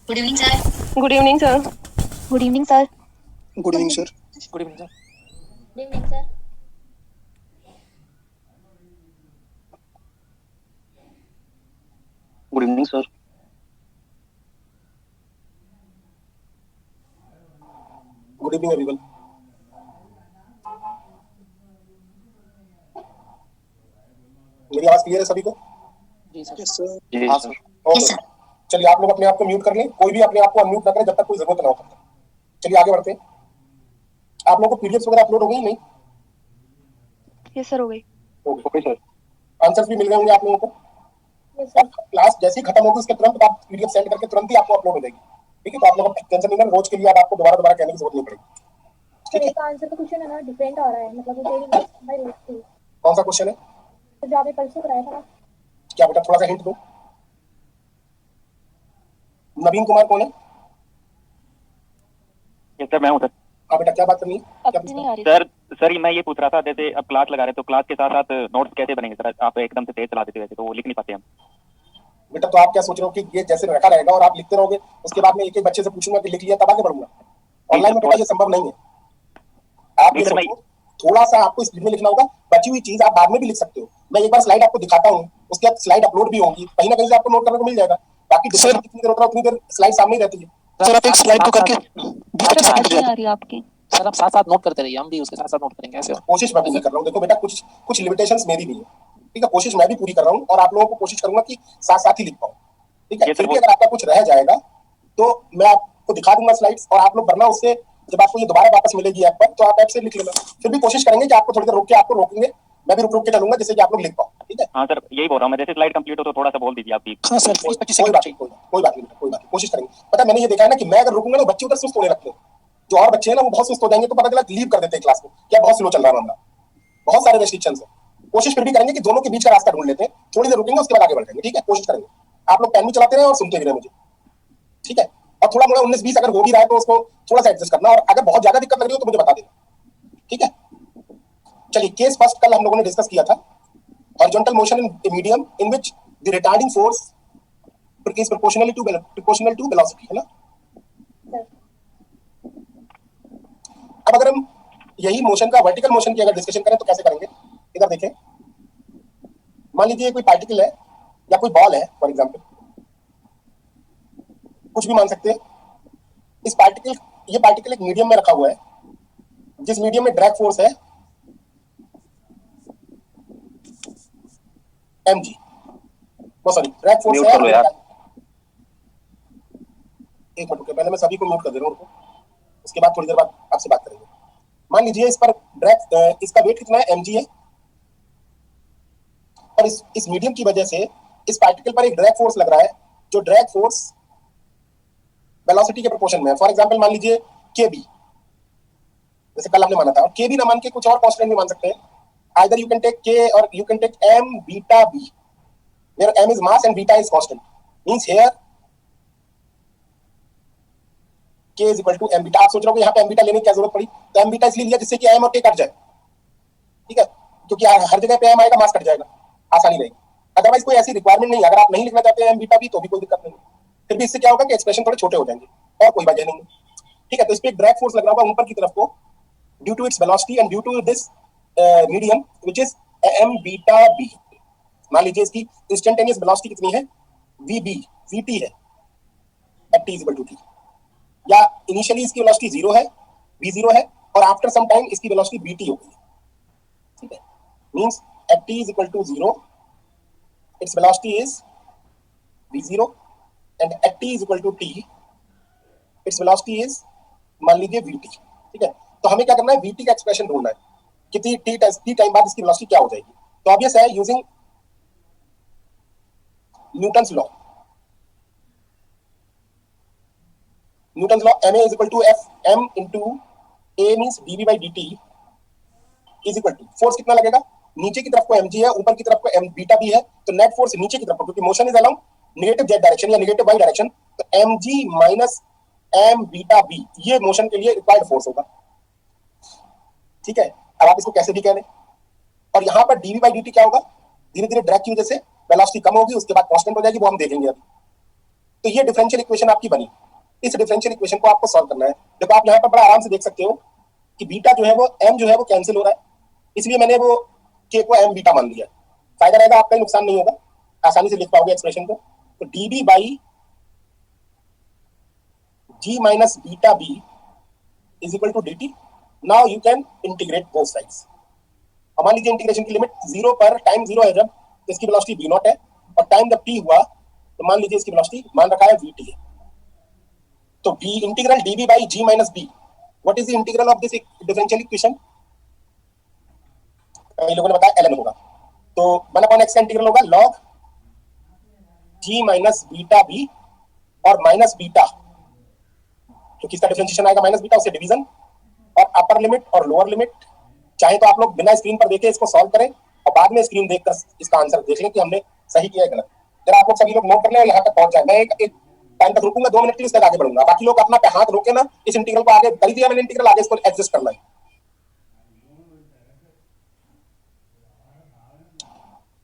Good evening sir. Good evening sir. Good evening sir. Good evening sir. Good evening sir. Good evening sir. Good evening sir. Good evening everyone. मेरी आवाज clear है सभी को? जी sir. Yes sir. जी हाँ sir. Sir. Okay, चलिए आप लोग अपने आप को म्यूट कर लें। कोई भी अपने आप को अनम्यूट ना करें जब तक कोई जरूरत ना हो तब तक। चलिए आगे बढ़ते हैं। आप लोगों को पीडीएफ वगैरह अपलोड हो गई नहीं? यस सर, हो गई। Okay sir. आंसर्स भी मिल गए होंगे आप लोगों को। Yes sir. क्लास जैसे ही खत्म होगी उसके तुरंत बाद पीडीएफ सेंड करके तुरंत ही आपको अपलोड हो जाएगी। ठीक है, तो आप लोग टेंशन नहीं लें, रोज के लिए अब आपको दोबारा दोबारा कहने की जरूरत नहीं पड़ेगी। सर एक आंसर का क्वेश्चन है ना, डिफरेंट आ रहा है, मतलब वो तेरी बाय रूट थी। कौन सा क्वेश्चन है? तो जो आपने परसों कराया था ना। क्या बेटा, थोड़ा सा हिंट दो। नवीन कुमार कौन है? यस सर, मैं हूँ सर। हाँ बेटा, क्या बात करनी है? क्या अब नहीं आ रही सर मैं ये पूछ रहा था, जैसे अब क्लास लगा रहे तो क्लास के साथ साथ नोट्स कैसे बनेंगे सर? आप एकदम से तेज चला देते वैसे तो वो लिख नहीं पाते हम। बेटा, तो आप क्या सोच रहे हो कि ये जैसे रखा रहेगा और आप लिखते रहोगे, उसके बाद में एक एक बच्चे से पूछूंगा कि लिख लिया तब आगे बढ़ूंगा? ऑनलाइन में बेटा ये संभव नहीं है। आप ये नहीं सर, सोचो, थोड़ा सा आपको स्पीड में लिखना होगा। बची हुई चीज आप बाद में भी लिख सकते हो। मैं एक बार स्लाइड आपको दिखाता हूँ, उसके बाद स्लाइड अपलोड भी होगी, कहीं ना कहीं से आपको नोट करने को मिल जाएगा। बाकी डिस्कशन जितनी देर होता है उतनी देर स्लाइड सामने ही रहती है। सर आप एक स्लाइड को करके सर, आवाज नहीं आ रही आपकी। सर आप साथ साथ नोट करते रहिए, हम भी उसके साथ साथ नोट करेंगे। ऐसे कोशिश मैं पूरी कर रहा हूँ। देखो बेटा, कुछ कुछ लिमिटेशंस मेरी भी है। ठीक है, कोशिश मैं भी पूरी कर रहा हूँ और आप लोगों को कोशिश करूंगा कि साथ साथ ही लिख पाऊँ। ठीक है, ये फिर सर भी अगर आपका कुछ रह जाएगा तो मैं आपको दिखा दूंगा स्लाइड्स, और आप लोग वरना उससे जब आपको ये दोबारा वापस मिलेगी ऐप पर तो आप ऐप से लिख लेना। फिर भी कोशिश करेंगे कि आपको थोड़ी देर रोक के आपको रोकेंगे, मैं भी रुक रुक के चलूंगा जिससे कि आप लोग लिख पाओ। ठीक है। हाँ सर, यही बोल रहा हूँ मैं, जैसे स्लाइड कंप्लीट हो तो थोड़ा सा बोल दीजिए आप भी। हाँ सर, 20-25 सेकंड चाहिए। कोई बात नहीं बेटा, कोई बात नहीं, कोशिश करेंगे। पता मैंने ये देखा है ना कि मैं अगर रुकूंगा ना बच्चे उधर सुस्त होने लगते हैं। जो और बच्चे हैं ना वो बहुत सुस्त हो जाएंगे तो पता चला लीव कर देते हैं क्लास को, क्या बहुत स्लो चल रहा है मामला। बहुत सारे रेस्ट्रिक्शंस है। कोशिश फिर भी करेंगे कि दोनों के बीच का रास्ता ढूंढ लेते हैं। थोड़ी देर रुकेंगे उसके बाद आगे बढ़ जाएंगे। ठीक है, कोशिश करेंगे। आप लोग पेन भी चलाते रहे और सुनते भी रहे मुझे। ठीक है, और थोड़ा मोड़ा 19-20 अगर हो भी रहा है तो उसको थोड़ा सा एडजस्ट करना, और अगर बहुत ज्यादा दिक्कत लग रही हो तो मुझे बता देना। ठीक है, चलिए केस फर्स्ट कल हम लोगों ने डिस्कस किया था। Horizontal motion in medium in which the retarding force is proportional to velocity, है ना? अब अगर हम यही मोशन का वर्टिकल मोशन की अगर डिस्कशन करें तो कैसे करेंगे? इधर देखें, मान लीजिए कोई पार्टिकल है या कोई बॉल है फॉर एग्जांपल, कुछ भी मान सकते हैं। ये पार्टिकल एक मीडियम में रखा हुआ है, जिस मीडियम में ड्रैग फोर्स है mg, वो सॉरी ड्रैग फोर्स है। एक मिनट रुकिए, पहले मैं सभी को म्यूट कर दे रहा हूँ, उसके बाद थोड़ी देर बाद आपसे बात करेंगे। मान लीजिए इस पर ड्रैग, इसका वेट कितना है? mg है, और इस मीडियम की वजह से इस पार्टिकल पर एक ड्रैग फोर्स लग रहा है, जो ड्रैग फोर्स वेलोसिटी के प्रोपोर्शन में है। फॉर एग्जांपल मान लीजिए kb, जैसे कल हमने माना था, और kb ना मान के कुछ और कांस्टेंट भी मान सकते हैं। Either you can take k और you can take m beta b, where m is mass and beta is constant. Means here k is equal to m beta. आप सोच रहे हो कि यहाँ पे m बीटा लेने की क्या जरूरत पड़ी? तो m बीटा इसलिए लिया जिससे कि m और k कट जाए। ठीक है, क्योंकि हर जगह पे m आएगा, मास कट जाएगा, आसानी रहेगी। अदरवाइज कोई ऐसी रिक्वायरमेंट नहीं है। अगर आप नहीं लिखना चाहते हैं m बीटा b तो भी कोई दिक्कत नहीं। फिर भी इससे क्या होगा कि एक्सप्रेशन थोड़े छोटे हो जाएंगे, और कोई वजह नहीं है। ठीक है, तो इस पे एक ड्रैग फोर्स लग रहा होगा ऊपर की तरफ को, due to its velocity and due to this medium which is m beta b। मान लीजिए इसकी इंस्टेंटेनियस वेलोसिटी कितनी है? vb, vt है at t equal to t, या इनिशियली इसकी वेलोसिटी 0 है, v0 है, और आफ्टर सम टाइम इसकी वेलोसिटी vt हो गई। ठीक है, means at t equal to 0 its velocity is v0 and at t equal to t its velocity is मान लीजिए vt। ठीक है, तो हमें क्या करना है? vt का एक्सप्रेशन ढूंढना है, कितनी t टाइम बाद इसकी वेलोसिटी क्या हो जाएगी। तो ऑब्वियस है, using Newton's law, Newton's law ma is equal to f m into a means dv by dt is equal to force कितना लगेगा? नीचे की तरफ को mg है, ऊपर की तरफ को m बीटा b है, तो नेट फोर्स नीचे की तरफ को, क्योंकि motion is along negative z direction या नेगेटिव y डायरेक्शन, तो mg minus m beta b ये मोशन के लिए रिक्वायर्ड फोर्स होगा। ठीक है, अब आप इसको कैसे भी कह लें। और यहाँ पर dv बाई dt क्या होगा? धीरे धीरे ड्रैग की वजह से वेलोसिटी कम होगी, उसके बाद कांस्टेंट हो जाएगी, वो हम देखेंगे अभी। तो ये डिफरेंशियल इक्वेशन आपकी बनी। इस डिफरेंशियल इक्वेशन को आपको सॉल्व करना है। देखो आप यहाँ पर बड़ा आराम से देख सकते हो कि बीटा जो है वो एम जो है वो कैंसिल हो रहा है, इसलिए मैंने वो के को एम बीटा मान लिया। फायदा रहेगा, आपका नुकसान नहीं होगा, आसानी से लिख पाओगे एक्सप्रेशन को। तो d b by g minus beta b is equal to d t. Now you can integrate both sides. अब मान लीजिए इंटीग्रेशन की लिमिट 0 पर टाइम 0 है जब, तो इसकी वेलोसिटी v नॉट है, और टाइम जब t हुआ तो मान लीजिए इसकी वेलोसिटी मान रखा है vt है। तो v integral dv by g minus b, what is the integral of this differential equation? कई लोगों ने बताया ln होगा, तो 1/x का इंटीग्रल होगा log g minus beta b और माइनस बीटा, तो किसका डिफरेंशिएशन आएगा माइनस बीटा, उससे डिवीजन, और अपर लिमिट और लोअर लिमिट। चाहे तो आप लोग बिना स्क्रीन पर देखे इसको सॉल्व करें और बाद में स्क्रीन देखकर इसका आंसर देख लें कि हमने सही किया है गलत। जरा आप लोग सभी लोग नोट कर लें, यहाँ तक पहुंच जाए। मैं एक टाइम तक रुकूंगा, 2 मिनट के लिए, उसके बाद आगे बढ़ूंगा। बाकी लोग अपना हाथ रोके ना, इस इंटीग्रल को आगे कर दिया मैंने, इंटीग्रल आगे इसको एडजस्ट करना है।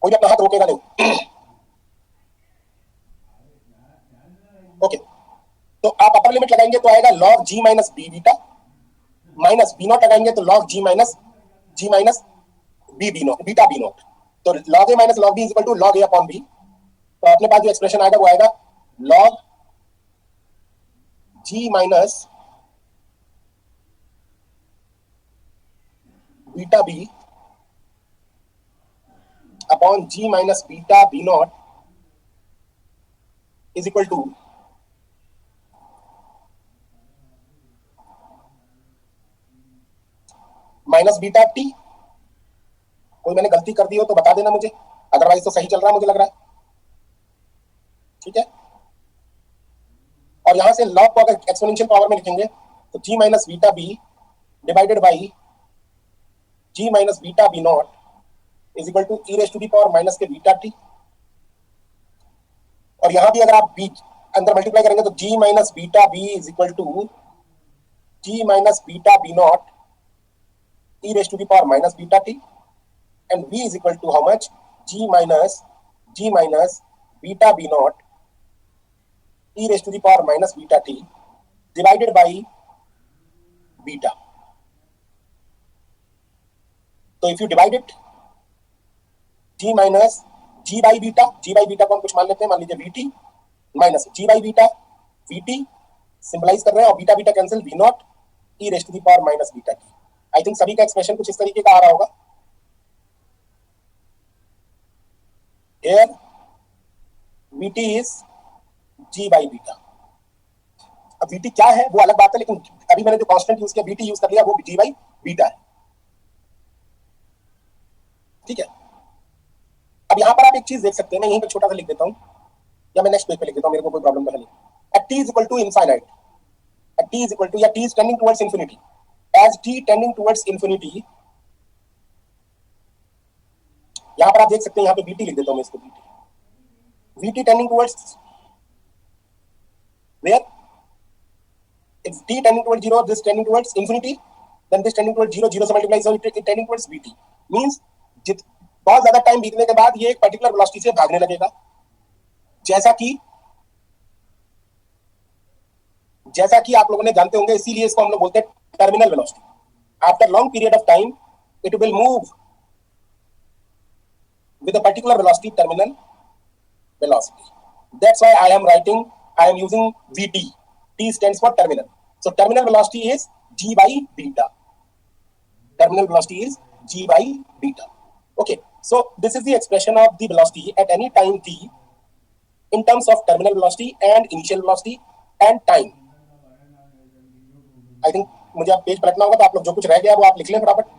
कोई अपना हाथ रोकेगा नहीं। ओके, तो आप अपर लिमिट लगाएंगे तो आएगा log g minus b beta, minus b not लगाएंगे तो log g minus b b not, beta b not. तो log a minus log b is equal to log a upon b। तो अपने पास जो expression आएगा वो आएगा log g minus beta b upon g minus beta b not is equal to minus beta t. कोई मैंने गलती कर दी हो तो बता देना मुझे, अदरवाइज तो सही चल रहा है मुझे लग रहा है। ठीक है, और यहां से लॉग को अगर एक्सपोनेंशियल पावर में लिखेंगे तो g minus beta b divided by g minus beta b not is equal to e raise to the power minus के बीटा टी। और यहां भी अगर आप b अंदर मल्टीप्लाई करेंगे तो g minus beta b is equal to g minus beta b not e raised to the power minus beta t, and v is equal to how much? g minus beta b naught e raised to the power minus beta t divided by beta. So if you divide it, g minus g by beta को हम कुछ मान लेते हैं, मान लीजिए vt minus g by beta vt, सिंपलाइज कर रहे हैं, और beta beta cancel, v not e raised to the power minus beta t। I think सभी का एक्सप्रेशन कुछ इस तरीके का आ रहा होगा। Here Vt is g by beta. अब Vt क्या है वो अलग बात है, लेकिन अभी मैंने जो कांस्टेंट यूज किया Vt यूज कर लिया, वो g by बीटा है। ठीक है, अब यहां पर आप एक चीज देख सकते हैं, मैं यहीं पे छोटा सा लिख देता हूं, या मैं नेक्स्ट पेज पे लिख देता हूं, मेरे को कोई प्रॉब्लम तो है नहीं। at t is equal to infinite, at t is equal to, या t is tending towards infinity, as t tending towards infinity, यहां पर आप देख सकते हैं, यहां पे vt लिख देता हूं मैं इसको, vt tending towards where? It's t tending towards 0, this tending towards infinity, then this tending towards 0, 0 से multiply, so it tending towards vt means बहुत ज्यादा टाइम बीतने के बाद ये एक पर्टिकुलर वेलोसिटी से भागने लगेगा, जैसा कि आप लोगों ने जानते होंगे, इसीलिए इसको हम लोग बोलते हैं terminal velocity. After long period of time it will move with a particular velocity, terminal velocity. That's why I am using Vt. T stands for terminal. So terminal velocity is g by beta. Terminal velocity is g by beta. Okay. So this is the expression of the velocity at any time t in terms of terminal velocity and initial velocity and time. I think मुझे आप page पलटना होगा, तो आप लोग जो कुछ रह गया वो आप लिख लें फटाफट।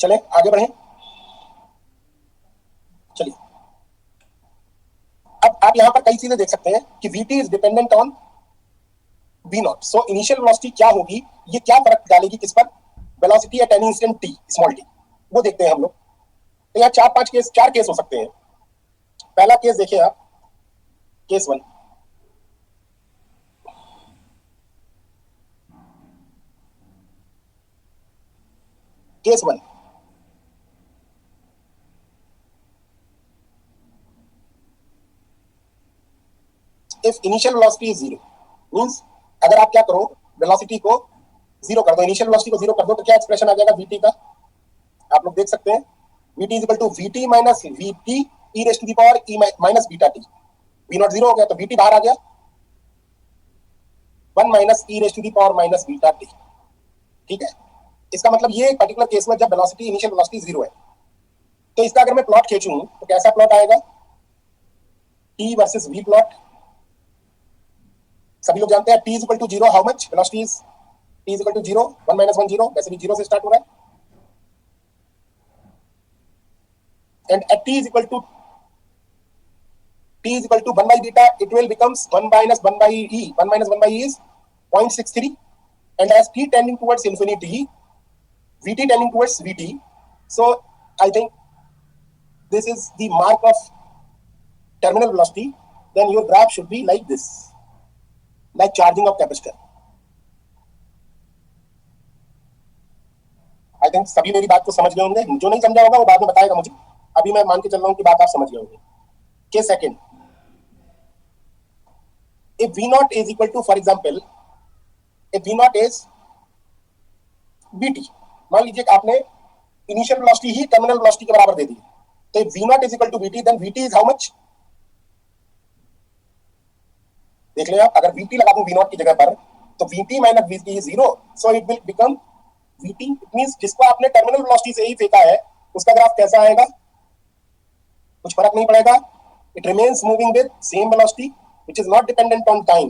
चले आगे बढ़ें। चलिए, अब आप यहां पर कई चीजें देख सकते हैं कि Vt is dependent on v not. So initial velocity क्या होगी, ये क्या फर्क डालेगी किस पर? Velocity at any instant t, small t, वो देखते हैं हम लोग। तो यहाँ चार केस हो सकते हैं। पहला केस देखिए आप, case 1। Case 1, if initial velocity is 0 means अगर आप क्या करो, वेलोसिटी को 0 कर दो, इनिशियल वेलोसिटी को 0 कर दो, तो क्या एक्सप्रेशन आ जाएगा vt का, आप लोग देख सकते हैं, vt is equal to vt minus vt e raise to the power e minus beta t. v0 0 हो गया तो vt बाहर आ गया, 1 minus e raise to the power minus beta t. ठीक है, इसका मतलब ये पर्टिकुलर केस में जब वेलोसिटी इनिशियल वेलोसिटी 0 है, तो इसका अगर मैं प्लॉट खींचूं तो कैसा प्लॉट आएगा, t वर्सेस v प्लॉट। सभी लोग जानते हैं t is equal to 0 how much, velocity is t is equal to 0, 1 minus 1 0, वैसे भी 0 से स्टार्ट हो रहा है, and at t is equal to 1 by beta, it will becomes 1 minus 1 by e, 1 minus 1 by e is 0.63, and as t tending towards infinity, vt tending towards vt, so I think this is the mark of terminal velocity, then your graph should be like this, like charging of capacitor. I think सभी मेरी बात को समझ गए होंगे, जो नहीं समझा होगा वो बाद में बताएगा मुझे, अभी मैं मान के चल रहा हूं कि बात आप समझ गए होंगे। के second, if v naught is equal to, for example, if v naught is vt, मान लीजिए कि आपने इनिशियल वेलोसिटी ही टर्मिनल वेलोसिटी के बराबर दे दी, तो if v naught is equal to vt, then vt is how much, देख लें आप, अगर vt लगा दूं v naught की जगह पर, तो vt minus vt is 0, so it will become vt, it means जिसको आपने टर्मिनल वेलोसिटी से ही फेंका है उसका ग्राफ कैसा आएगा, कुछ फर्क नहीं पड़ेगा, it remains moving with same velocity which is not dependent on time,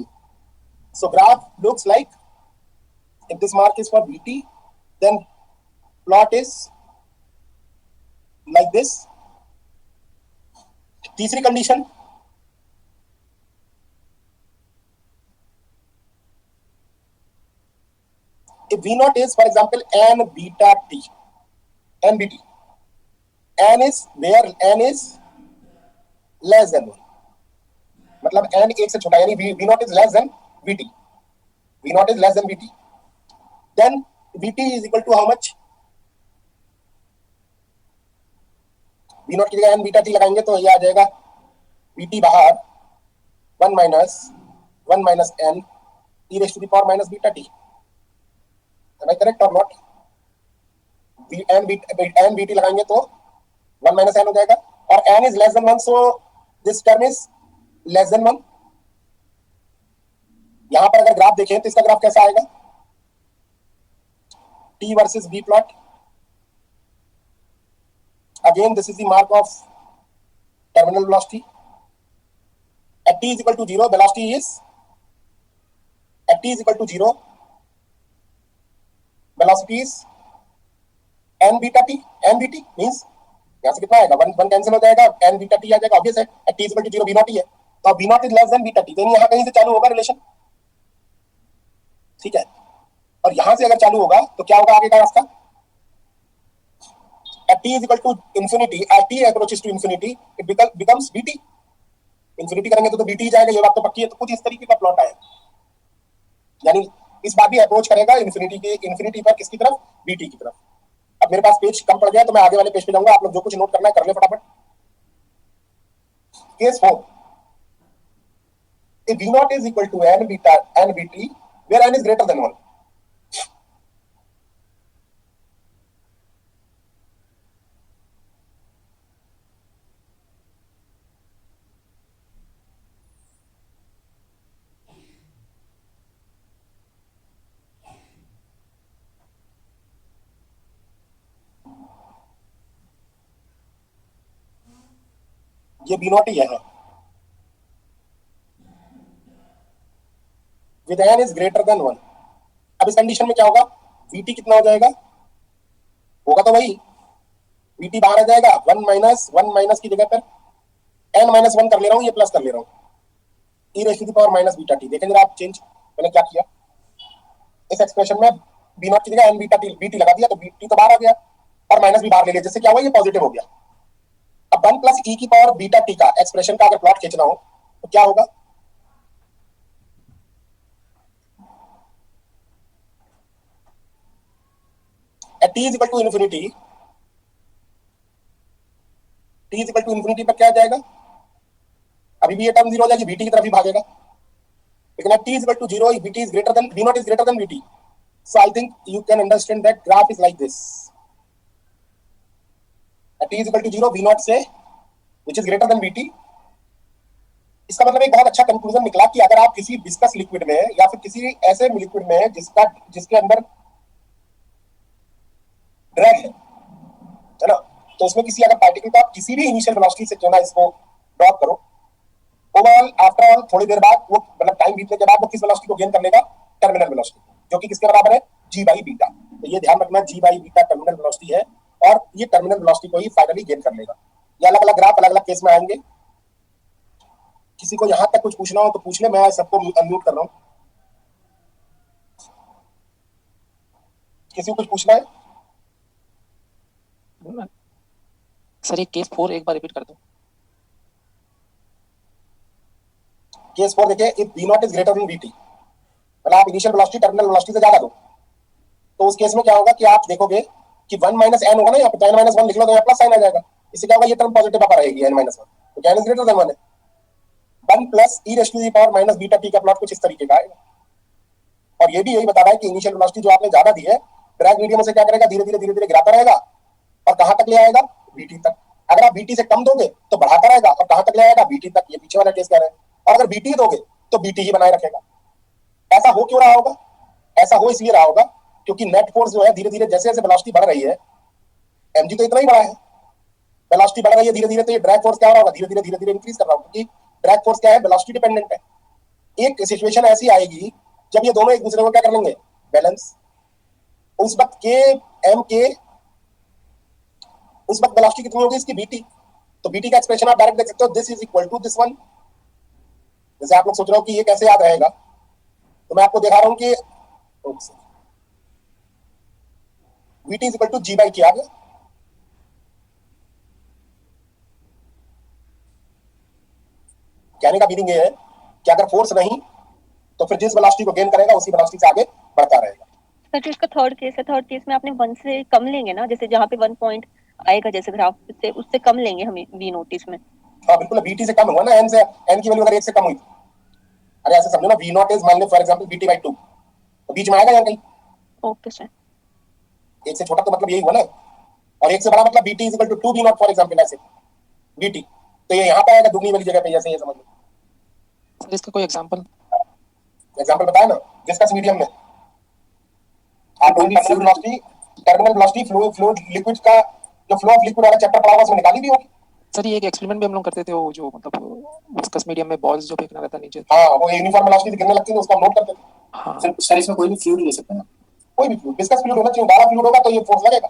so graph looks like, if this mark is for vt, then plot is like this. तीसरी condition, if v naught is, for example, n beta t, n bt, n is where n is less than 1, मतलब n एक से छोटा, यानी v naught is less than vt, v naught is less than vt, then vt is equal to how much, v naught की जगह n beta t लगाएंगे तो ये आ जाएगा vt बाहर 1 minus n e raise to the power minus beta t. Am I correct or not? n bt लगाएंगे तो 1 माइनस n हो जाएगा, और n is less than 1, so this term is less than 1। यहां पर अगर ग्राफ देखें तो इसका ग्राफ कैसा आएगा, t versus v plot, again this is the mark of terminal velocity, at t is equal to 0, velocity is, at t is equal to 0, velocity is n beta t, n bt means यहां से कितना आएगा, 1 cancel हो जाएगा, n beta t आ जाएगा, obvious है, at t is equal to 0, v naught ही है, तो अब v naught is less than beta t, तो यहां कहीं से चालू होगा रिलेशन, ठीक है, और यहां से अगर चालू होगा तो क्या होगा आगे का रास्ता, at t is equal to infinity, as t approaches to infinity, it becomes bt, infinity करेंगे तो bt ही जाएगा, ये बात तो पक्की है, तो कुछ इस तरीके का प्लॉट आएगा, यानी इस बार भी अप्रोच करेगा इन्फिनिटी पर, किसकी तरफ, बीटी की तरफ। अब मेरे पास पेज कम पड़ गया तो मैं आगे वाले पेज पे जाऊंगा, आप लोग जो कुछ नोट करना है कर ले फटाफट। Case 4, if v naught is equal to n bt where n is greater than 1, ये b naught ही है, with n is greater than 1। अब इस कंडीशन में क्या होगा, vt कितना हो जाएगा, होगा तो वही, vt बाहर आ जाएगा, 1 माइनस की जगह पर n माइनस 1 कर ले रहा हूं, ये प्लस कर ले रहा हूं, e raise to the power minus beta t. देखें जरा आप चेंज मैंने क्या किया, इस एक्सप्रेशन में b naught की जगह n बीटा टी bt लगा दिया, तो bt तो बाहर आ गया और माइनस भी बाहर ले लिया, जिससे क्या हुआ, ये पॉजिटिव हो गया। अब 1 प्लस e की पावर बीटा टी का एक्सप्रेशन का अगर प्लॉट खींचना हो तो क्या होगा, at t is equal to infinity, t is equal to infinity पर क्या आ जाएगा, अभी भी ये टर्म 0 हो जाएगी, बीटी की तरफ ही भागेगा, लेकिन at t is equal to 0, if Vt is greater than V naught is greater than Vt. So I think you can understand that graph is like this. At t is equal to 0, V naught से which is greater than Vt. इसका मतलब एक बहुत अच्छा conclusion निकला कि अगर आप किसी विस्कस लिक्विड में या फिर किसी ऐसे लिक्विड में जिसके अंदर ड्रैग है ना, तो उसमें किसी अगर पार्टिकल को आप किसी भी इनिशियल वेलोसिटी से क्यों ना इसको ड्रॉप करो, ओवरऑल आफ्टर ऑल थोड़ी देर बाद वो मतलब टाइम बीतने के बाद वो किस वेलोसिटी को गेन कर लेगा, टर्मिनल वेलोसिटी, जो कि किसके बराबर है, g बाई बीटा। तो ये ध्यान रखना, g by beta terminal velocity है और ये टर्मिनल वेलोसिटी को ही फाइनली गेन कर लेगा। ये अलग अलग ग्राफ अलग अलग केस में आएंगे। किसी को यहां तक कुछ पूछना हो तो पूछ ले, मैं सबको अनम्यूट कर रहा हूं। किसी को कुछ पूछना है? सर ये केस 4 एक बार रिपीट कर दो। केस 4 देखिए, if v not is greater then vt, मतलब आप इनिशियल वेलोसिटी टर्मिनल वेलोसिटी से ज्यादा दो, तो उस केस में क्या होगा कि आप देखोगे कि 1 माइनस n होगा ना, यहाँ पे n माइनस 1 लिख लो तो यहाँ प्लस साइन आ जाएगा। इससे क्या होगा, ये टर्म पॉजिटिव पावर रहेगी n माइनस 1, तो n इज ग्रेटर देन 1 है। 1 plus e raise to the power minus beta t का प्लॉट कुछ इस तरीके का आएगा। और ये भी यही बता रहा है कि इनिशियल वेलोसिटी जो आपने ज्यादा दी है, ड्रैग मीडियम से क्या करेगा, धीरे धीरे गिराता रहेगा और कहां तक ले आएगा, vt तक। अगर आप vt से कम दोगे तो बढ़ाता रहेगा और कहां तक ले आएगा, vt तक। ये पीछे वाला केस कह रहे हैं। और अगर vt दोगे तो vt ही बनाए रखेगा। ऐसा हो क्यों रहा होगा? ऐसा हो इसलिए रहा होगा क्योंकि नेट फोर्स जो है धीरे धीरे जैसे जैसे वेलोसिटी बढ़ रही है, mg तो इतना ही बड़ा है, वेलोसिटी बढ़ रही है धीरे धीरे, तो ये ड्रैग फोर्स क्या हो रहा होगा, धीरे धीरे इंक्रीज कर रहा होगा, क्योंकि ड्रैग फोर्स क्या है, वेलोसिटी डिपेंडेंट है। एक सिचुएशन ऐसी आएगी जब ये दोनों एक दूसरे को क्या कर लेंगे, बैलेंस। उस वक्त के एम के उस वक्त वेलोसिटी कितनी होगी इसकी, vt। तो vt का एक्सप्रेशन आप डायरेक्ट देख सकते हो, this is equal to this one. जैसे आप लोग सोच रहे हो कि ये कैसे याद रहेगा, तो मैं आपको दिखा रहा हूं कि vt is equal to g by T आ गया। कहने का मीनिंग ये है कि अगर फोर्स नहीं तो फिर जिस वेलोसिटी को गेन करेगा उसी वेलोसिटी से आगे बढ़ता रहेगा। सर जो इसका थर्ड केस है, थर्ड केस में आपने 1 से कम लेंगे ना, जैसे जहाँ पे 1 पॉइंट आएगा जैसे ग्राफ से, उससे कम लेंगे हम वी नोटिस में। हाँ बिल्कुल, vt से कम हुआ ना, n से, n की वैल्यू अगर 1 से कम हुई, अरे ऐसे समझो ना, v नॉट इज मान लो फॉर एग्जांपल vt बाई 2, तो बीच में आएगा यहाँ कहीं। Okay sir. 1 से छोटा तो मतलब यही हुआ ना, और 1 से बड़ा मतलब vt is equal to 2 v not for example, ऐसे vt, तो ये यहाँ पे आएगा दुगनी वाली जगह पे, जैसे ये समझ लो। सर इसका कोई एग्जांपल बताया ना, विस्कस मीडियम में आप टर्मिनल वेलोसिटी फ्लूइड लिक्विड का जो फ्लो ऑफ लिक्विड वाला चैप्टर पढ़ा हुआ उसमें निकाली भी होगी। सर ये एक एक्सपेरिमेंट भी हम लोग करते थे, वो जो मतलब विस्कस मीडियम में बॉल्स जो फेंकना रहता नीचे। हाँ, वो यूनिफॉर्म वेलोसिटी से गिरने लगती है तो उसका नोट करते थे। हाँ सर इसमें कोई भी फ्लूइड ले सकते हैं, कोई भी फ्लूइड, विस्कस फ्लूइड होना चाहिए, गाढ़ा फ्लूइड होगा तो ये फोर्स लगेगा।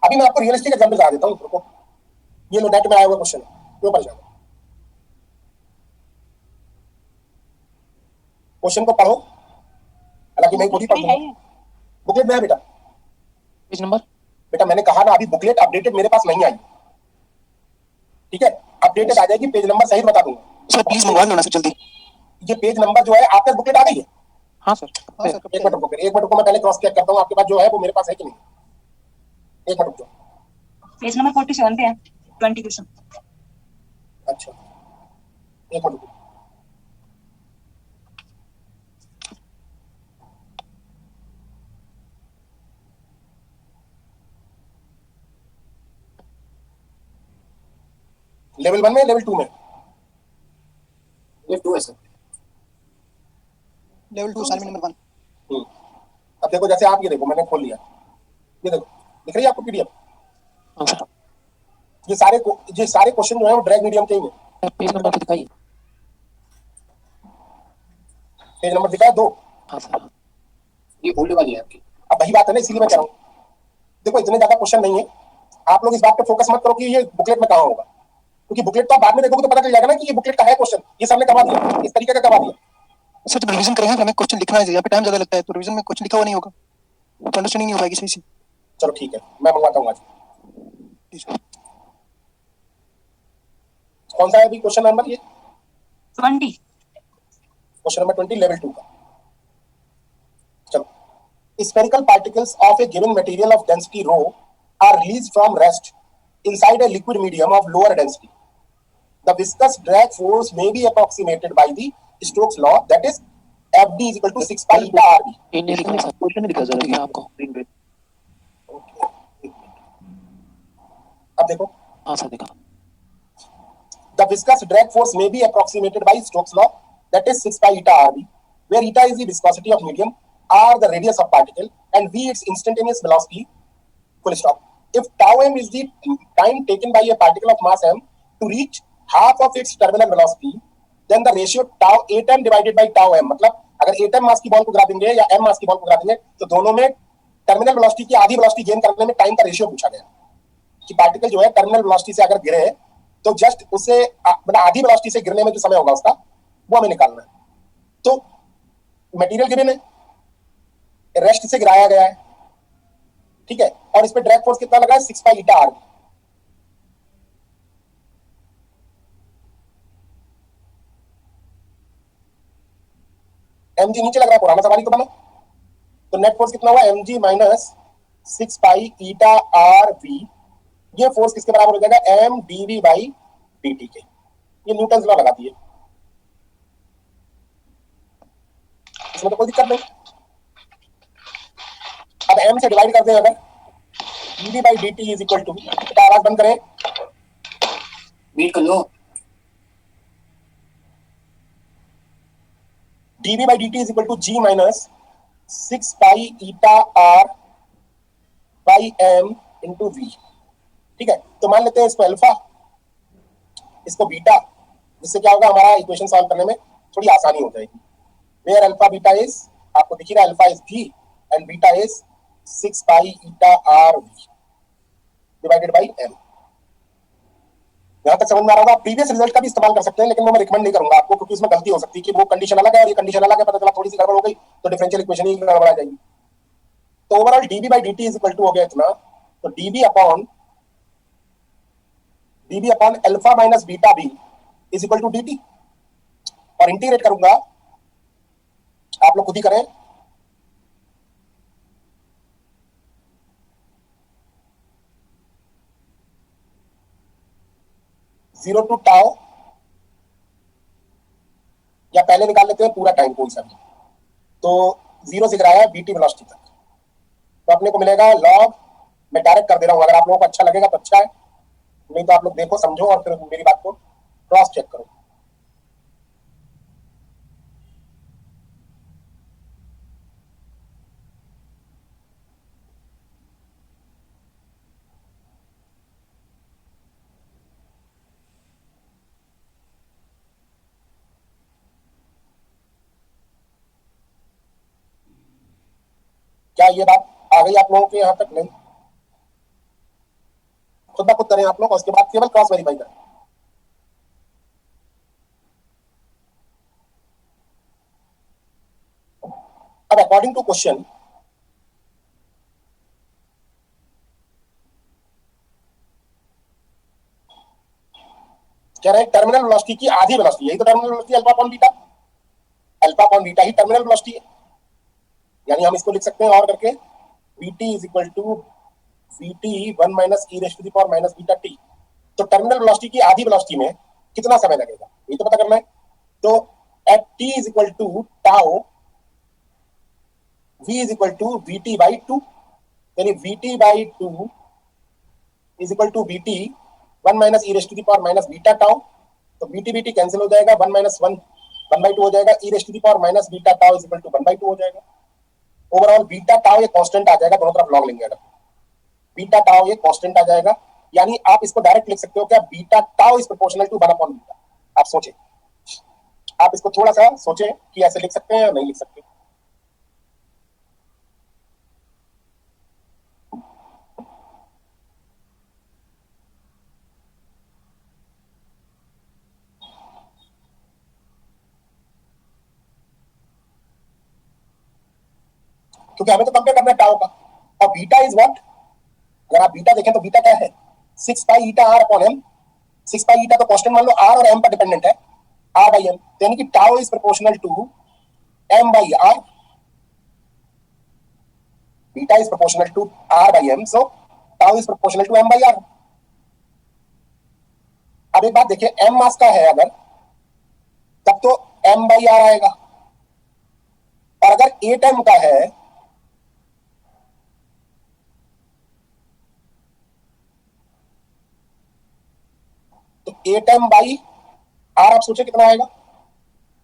अभी मैं आपको रियलिस्टिक एग्जांपल बता देता हूं, रुको, ये लो नेट में आया हुआ क्वेश्चन है, क्यों परेशान हो, क्वेश्चन को पढ़ो, हालांकि मैं खुद ही पढ़ूंगा, बुकलेट में है बेटा। पेज नंबर बेटा मैंने कहा ना, अभी बुकलेट अपडेटेड मेरे पास नहीं आई, ठीक है, अपडेटेड आ जाएगी, पेज नंबर सही बता दूंगा। सर प्लीज मंगवा लो ना सर जल्दी। ये पेज नंबर जो है आपके बुकलेट आ गई है? हाँ सर। एक मिनट रुको, एक मिनट रुको, मैं पहले क्रॉस चेक करता हूँ आपके पास जो है वो मेरे पास है कि नहीं। एक मिनट रुको, पेज नंबर 47 पे है 20 क्वेश्चन। अच्छा एक मिनट रुको, लेवल 1 में, लेवल 2 में? लेवल 2 है सर, लेवल 2 असाइनमेंट नंबर 1। अब देखो, जैसे आप ये देखो, मैंने खोल लिया, ये देखो दिख रही है आपको पीडीएफ? हाँ सर। ये सारे क्वेश्चन जो है वो ड्रैग मीडियम के ही हैं। पेज नंबर तो दिखाइए। पेज नंबर दिखा है 2। हाँ सर। ये ओल्ड वाली है आपकी। अब वही बात है ना, इसीलिए मैं कह रहा हूँ, देखो इतने ज्यादा क्वेश्चन नहीं है, आप लोग इस बात पे फोकस मत करो कि ये बुकलेट में कहाँ होगा, क्योंकि बुकलेट तो आप बाद में देखोगे तो पता चल जाएगा ना कि ये बुकलेट का है क्वेश्चन, ये सबने करवा दिया, इस तरीके का करवा दिया। सर जब रिवीजन करेंगे तो हमें क्वेश्चन लिखना है, यहाँ पे टाइम ज्यादा लगता है, तो रिवीजन में क्वेश्चन लिखा हुआ नहीं होगा तो अंडरस्टैंडिंग नहीं हो पाएगी सही से। चलो ठीक है, मैं मंगवाता हूँ आज। कौन सा है अभी क्वेश्चन नंबर? ये 20 क्वेश्चन नंबर 20 लेवल 2 का। चलो, spherical particles of a given material of density rho are released from rest inside a liquid medium of lower density. The viscous drag force may be approximated by the Stokes law, that is FD is equal to 6 pi eta RB. Indian लिखा है, question नहीं दिखा जरा दिखा आपको। अब देखो, हाँ सर दिखा। the viscous drag force may be approximated by Stokes law, that is 6 pi eta RB, where eta is the viscosity of medium, r the radius of particle, and v its instantaneous velocity, full stop. If tau m is the time taken by a particle of mass m to reach half of its terminal velocity, then the ratio tau atom divided by tau m, मतलब अगर atom मास की ball को गिरा देंगे या m मास की ball को गिरा देंगे तो दोनों में टर्मिनल वेलोसिटी की आधी वेलोसिटी गेन करने में टाइम का रेशियो पूछा गया कि पार्टिकल जो है टर्मिनल वेलोसिटी से अगर गिरे तो जस्ट उसे मतलब आधी वेलोसिटी से गिरने में जो समय होगा उसका वो हमें निकालना है। तो मटेरियल गिवन है, रेस्ट से गिराया गया है, ठीक है, और इस पे ड्रैग फोर्स कितना लगा है 6 पाई ईटा आर। mg नीचे लग रहा है, पुराना सवाल ही तो बना, तो नेट फोर्स कितना हुआ mg minus 6 pi eta r v, ये फोर्स किसके बराबर हो जाएगा m dv बाई dt के, ये न्यूटन लॉ लगाती है, इसमें तो कोई दिक्कत नहीं। अब m से डिवाइड करते हैं अगर dv by dt is equal to, आवाज बंद करें, वेट कर लो। dv by dt is equal to g minus 6 pi eta r by m into v, ठीक है। तो मान लेते हैं इसको अल्फा, इसको बीटा, जिससे क्या होगा हमारा इक्वेशन सॉल्व करने में थोड़ी आसानी हो जाएगी। वेयर अल्फा बीटा इज, आपको दिख रहा है alpha is v and beta is 6 pi eta r v divided by m। यहां तक समझ में आ रहा होगा। प्रीवियस रिजल्ट का भी इस्तेमाल कर सकते हैं, लेकिन वो मैं रिकमेंड नहीं करूंगा आपको, क्योंकि इसमें गलती हो सकती है कि वो कंडीशन अलग है और ये कंडीशन अलग है, पता चला थोड़ी सी गड़बड़ हो गई तो डिफरेंशियल इक्वेशन ही गड़बड़ आ जाएगी। तो overall dv by dt is equal to हो गया इतना, तो dv upon alpha minus beta b is equal to dt, और इंटीग्रेट करूंगा, आप लोग खुद ही करें, जीरो टू टाउ, या पहले निकाल लेते हैं पूरा टाइम कोई सा भी, तो जीरो से गिराया बीटी वेलोसिटी तक, तो अपने को मिलेगा लॉग, मैं डायरेक्ट कर दे रहा हूं, अगर आप लोगों को अच्छा लगेगा तो अच्छा है, नहीं तो आप लोग देखो समझो और फिर मेरी बात को क्रॉस चेक करो। क्या ये बात आ गई आप लोगों के यहां तक? नहीं, खुद ब खुद करें आप लोग, और उसके बाद केवल क्रॉस वेरीफाई करें। अब अकॉर्डिंग टू क्वेश्चन, कह रहे हैं टर्मिनल वेलोसिटी की आधी वेलोसिटी, यही तो terminal velocity alpha upon beta, alpha upon beta ही टर्मिनल वेलोसिटी है, यानी हम इसको लिख सकते हैं और करके vt is equal to vt 1 minus e raise to the power minus beta t। तो टर्मिनल वेलोसिटी की आधी वेलोसिटी में कितना समय लगेगा ये तो पता करना है। तो at t is equal to tau v is equal to vt by 2, यानी vt by 2 is equal to vt 1 minus e raise to the power minus beta tau, तो vt vt कैंसिल हो जाएगा, 1 माइनस 1 1/2 हो जाएगा, e raise to the power minus beta tau is equal to 1/2 हो जाएगा। Overall beta tau ये constant आ जाएगा, दोनों तरफ लॉग लेंगे अगर, बीटा टाउ ये कांस्टेंट आ जाएगा, यानी आप इसको डायरेक्ट लिख सकते हो क्या, beta tau is proportional to 1 upon beta. आप सोचें, आप इसको थोड़ा सा सोचें कि ऐसे लिख सकते हैं या नहीं लिख सकते। क्योंकि हमें तो कंपेयर करना है टाउ का, और बीटा इज व्हाट, अगर आप बीटा देखें तो बीटा क्या है 6 pi eta r upon m, 6 pi eta तो कांस्टेंट मान लो, आर और एम पर डिपेंडेंट है, आर बाई एम, यानी कि tau is proportional to m by r, beta is proportional to r by m, so tau is proportional to m by r. अब एक बात देखिए, एम मास का है अगर, तब तो m by r आएगा। और अगर 8m का है तो 8m by r आप सोचे कितना आएगा।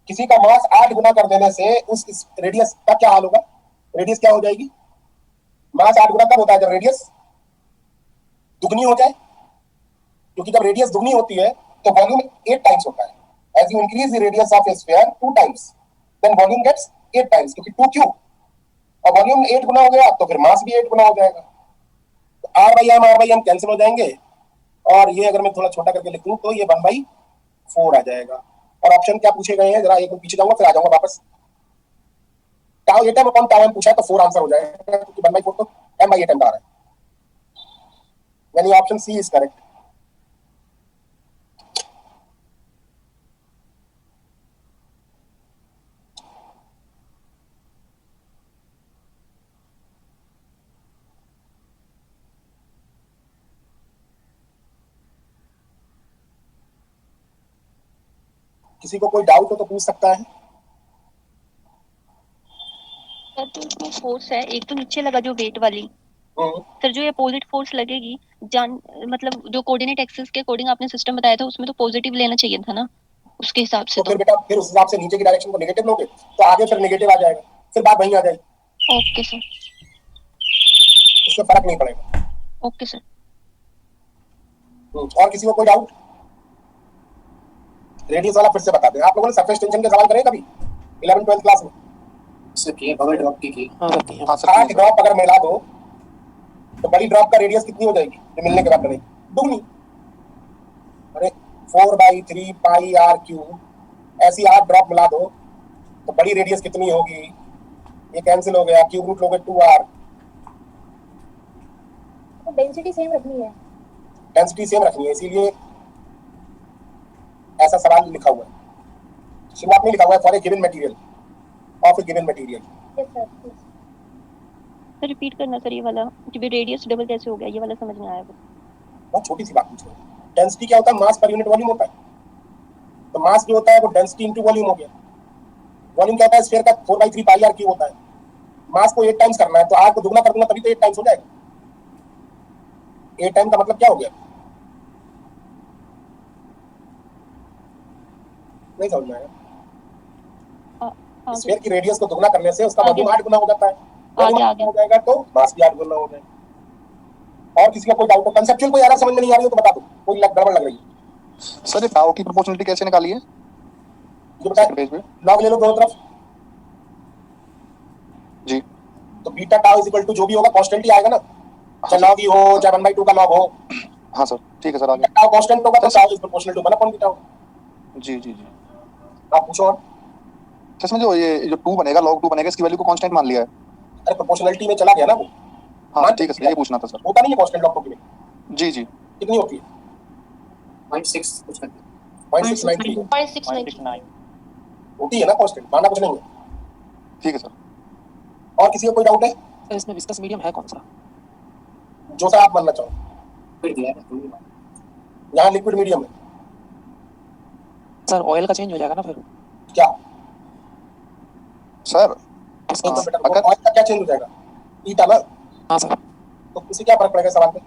किसी का मास 8 गुना कर देने से उस रेडियस का क्या हाल होगा, रेडियस क्या हो जाएगी। मास 8 गुना कब होता है, जब रेडियस दुगनी हो जाए, क्योंकि जब रेडियस दुगनी होती है तो वॉल्यूम 8 टाइम्स होता है। As you increase the radius of a sphere 2 times then volume gets 8 times, क्योंकि 2 क्यूब और वॉल्यूम 8 गुना हो गया तो फिर मास भी 8 गुना हो जाएगा। तो r by m कैंसिल हो जाएंगे और ये अगर मैं थोड़ा छोटा करके लिखूं तो ये 1/4 आ जाएगा। और ऑप्शन क्या पूछे गए हैं, जरा एक पीछे जाऊंगा फिर आ जाऊंगा वापस। Tau 8m upon tau m पूछा है तो 4 आंसर हो जाएगा, क्योंकि 1/4 तो m/8m आ रहा है, यानी ऑप्शन सी इज करेक्ट। किसी को कोई डाउट हो तो पूछ सकता है। सर तो इसमें फोर्स है, एक तो नीचे लगा जो वेट वाली, सर जो ये अपोजिट फोर्स लगेगी मतलब जो कोऑर्डिनेट एक्सिस के अकॉर्डिंग आपने सिस्टम बताया था उसमें तो पॉजिटिव लेना चाहिए था ना, उसके हिसाब से तो फिर बेटा फिर उस हिसाब से नीचे की डायरेक्शन को नेगेटिव लोगे तो आगे फिर नेगेटिव आ जाएगा, फिर बात वहीं आ जाएगी। ओके सर, इससे फर्क नहीं पड़ेगा। Okay sir. और किसी को कोई डाउट। रेडियस वाला फिर से बता दें। आप लोगों ने सरफेस टेंशन के सवाल करे कभी 11th 12th क्लास में? सर किए बबल ड्रॉप की हाँ सर 8 ड्रॉप अगर मिला दो तो बड़ी ड्रॉप का रेडियस कितनी हो जाएगी ये मिलने के बाद बनेगी, दुगनी। अरे 4/3 पाई r क्यूब, ऐसी 8 ड्रॉप मिला दो तो बड़ी रेडियस कितनी होगी, ये कैंसिल हो गया, क्यूब रूट लोगे 2r। तो डेंसिटी सेम रखनी है, डेंसिटी सेम रखनी है, इसीलिए ऐसा सवाल लिखा हुआ है। शुरुआत में लिखा हुआ है for a given material of A given material. Yes sir. Sir repeat करना सर, ये वाला कि रेडियस डबल कैसे हो गया, ये वाला समझ में आया। बहुत छोटी सी बात पूछ रहे हैं। डेंसिटी क्या होता है, मास पर यूनिट वॉल्यूम होता है। तो मास जो होता है वो डेंसिटी इनटू वॉल्यूम हो गया। वॉल्यूम क्या होता है, स्फीयर का 4/3 पाई r क्यूब होता है। मास को 8 टाइम्स करना है तो r को दुगना कर दूंगा तभी तो 8 टाइम्स हो जाएगा। 8 टाइम का मतलब क्या हो गया, नहीं समझ में आया। स्फीयर की रेडियस को दुगना करने से उसका वॉल्यूम 8 गुना हो जाता है, वॉल्यूम 8 हो जाएगा तो मास भी 8 गुना हो जाएगा। और किसी का कोई डाउट हो, कंसेप्चुअल कोई एरर समझ में नहीं आ रही हो तो बता दो, कोई गड़बड़ लग रही है। सर ये टाउ की प्रोपोर्शनलिटी कैसे निकाली है, ये बताइए। लॉग ले लो दोनों तरफ जी, तो beta tau is equal to जो भी होगा कांस्टेंट ही आएगा ना, चाहे लॉग ही हो चाहे 1/2 का लॉग हो। हाँ सर ठीक है सर, आगे टाउ कांस्टेंट होगा तो टाउ इज प्रोपोर्शनल टू 1/बीटा होगा। जी जी जी। आप पूछो। और सर इसमें जो ये जो 2 बनेगा, log 2 बनेगा, इसकी वैल्यू को कांस्टेंट मान लिया है। अरे प्रोपोर्शनलिटी में चला गया ना वो। हाँ ठीक है सर, ये पूछना था सर। होता नहीं है कांस्टेंट लॉग 2 में। जी जी। कितनी होती है 0.6 कुछ करके 0.693 0.693 होती है ना कांस्टेंट, माना कुछ नहीं है। ठीक है सर। और किसी को कोई डाउट है? सर इसमें विस्कस मीडियम है कौन सा? जो सा आप मानना चाहो। फिर दिया है यहाँ लिक्विड मीडियम है। सर ऑयल का चेंज हो जाएगा ना फिर? क्या सर तो बेटा ऑयल का क्या चेंज हो जाएगा, ईटा ना। हाँ सर। तो इससे क्या फर्क पड़ेगा सवाल में।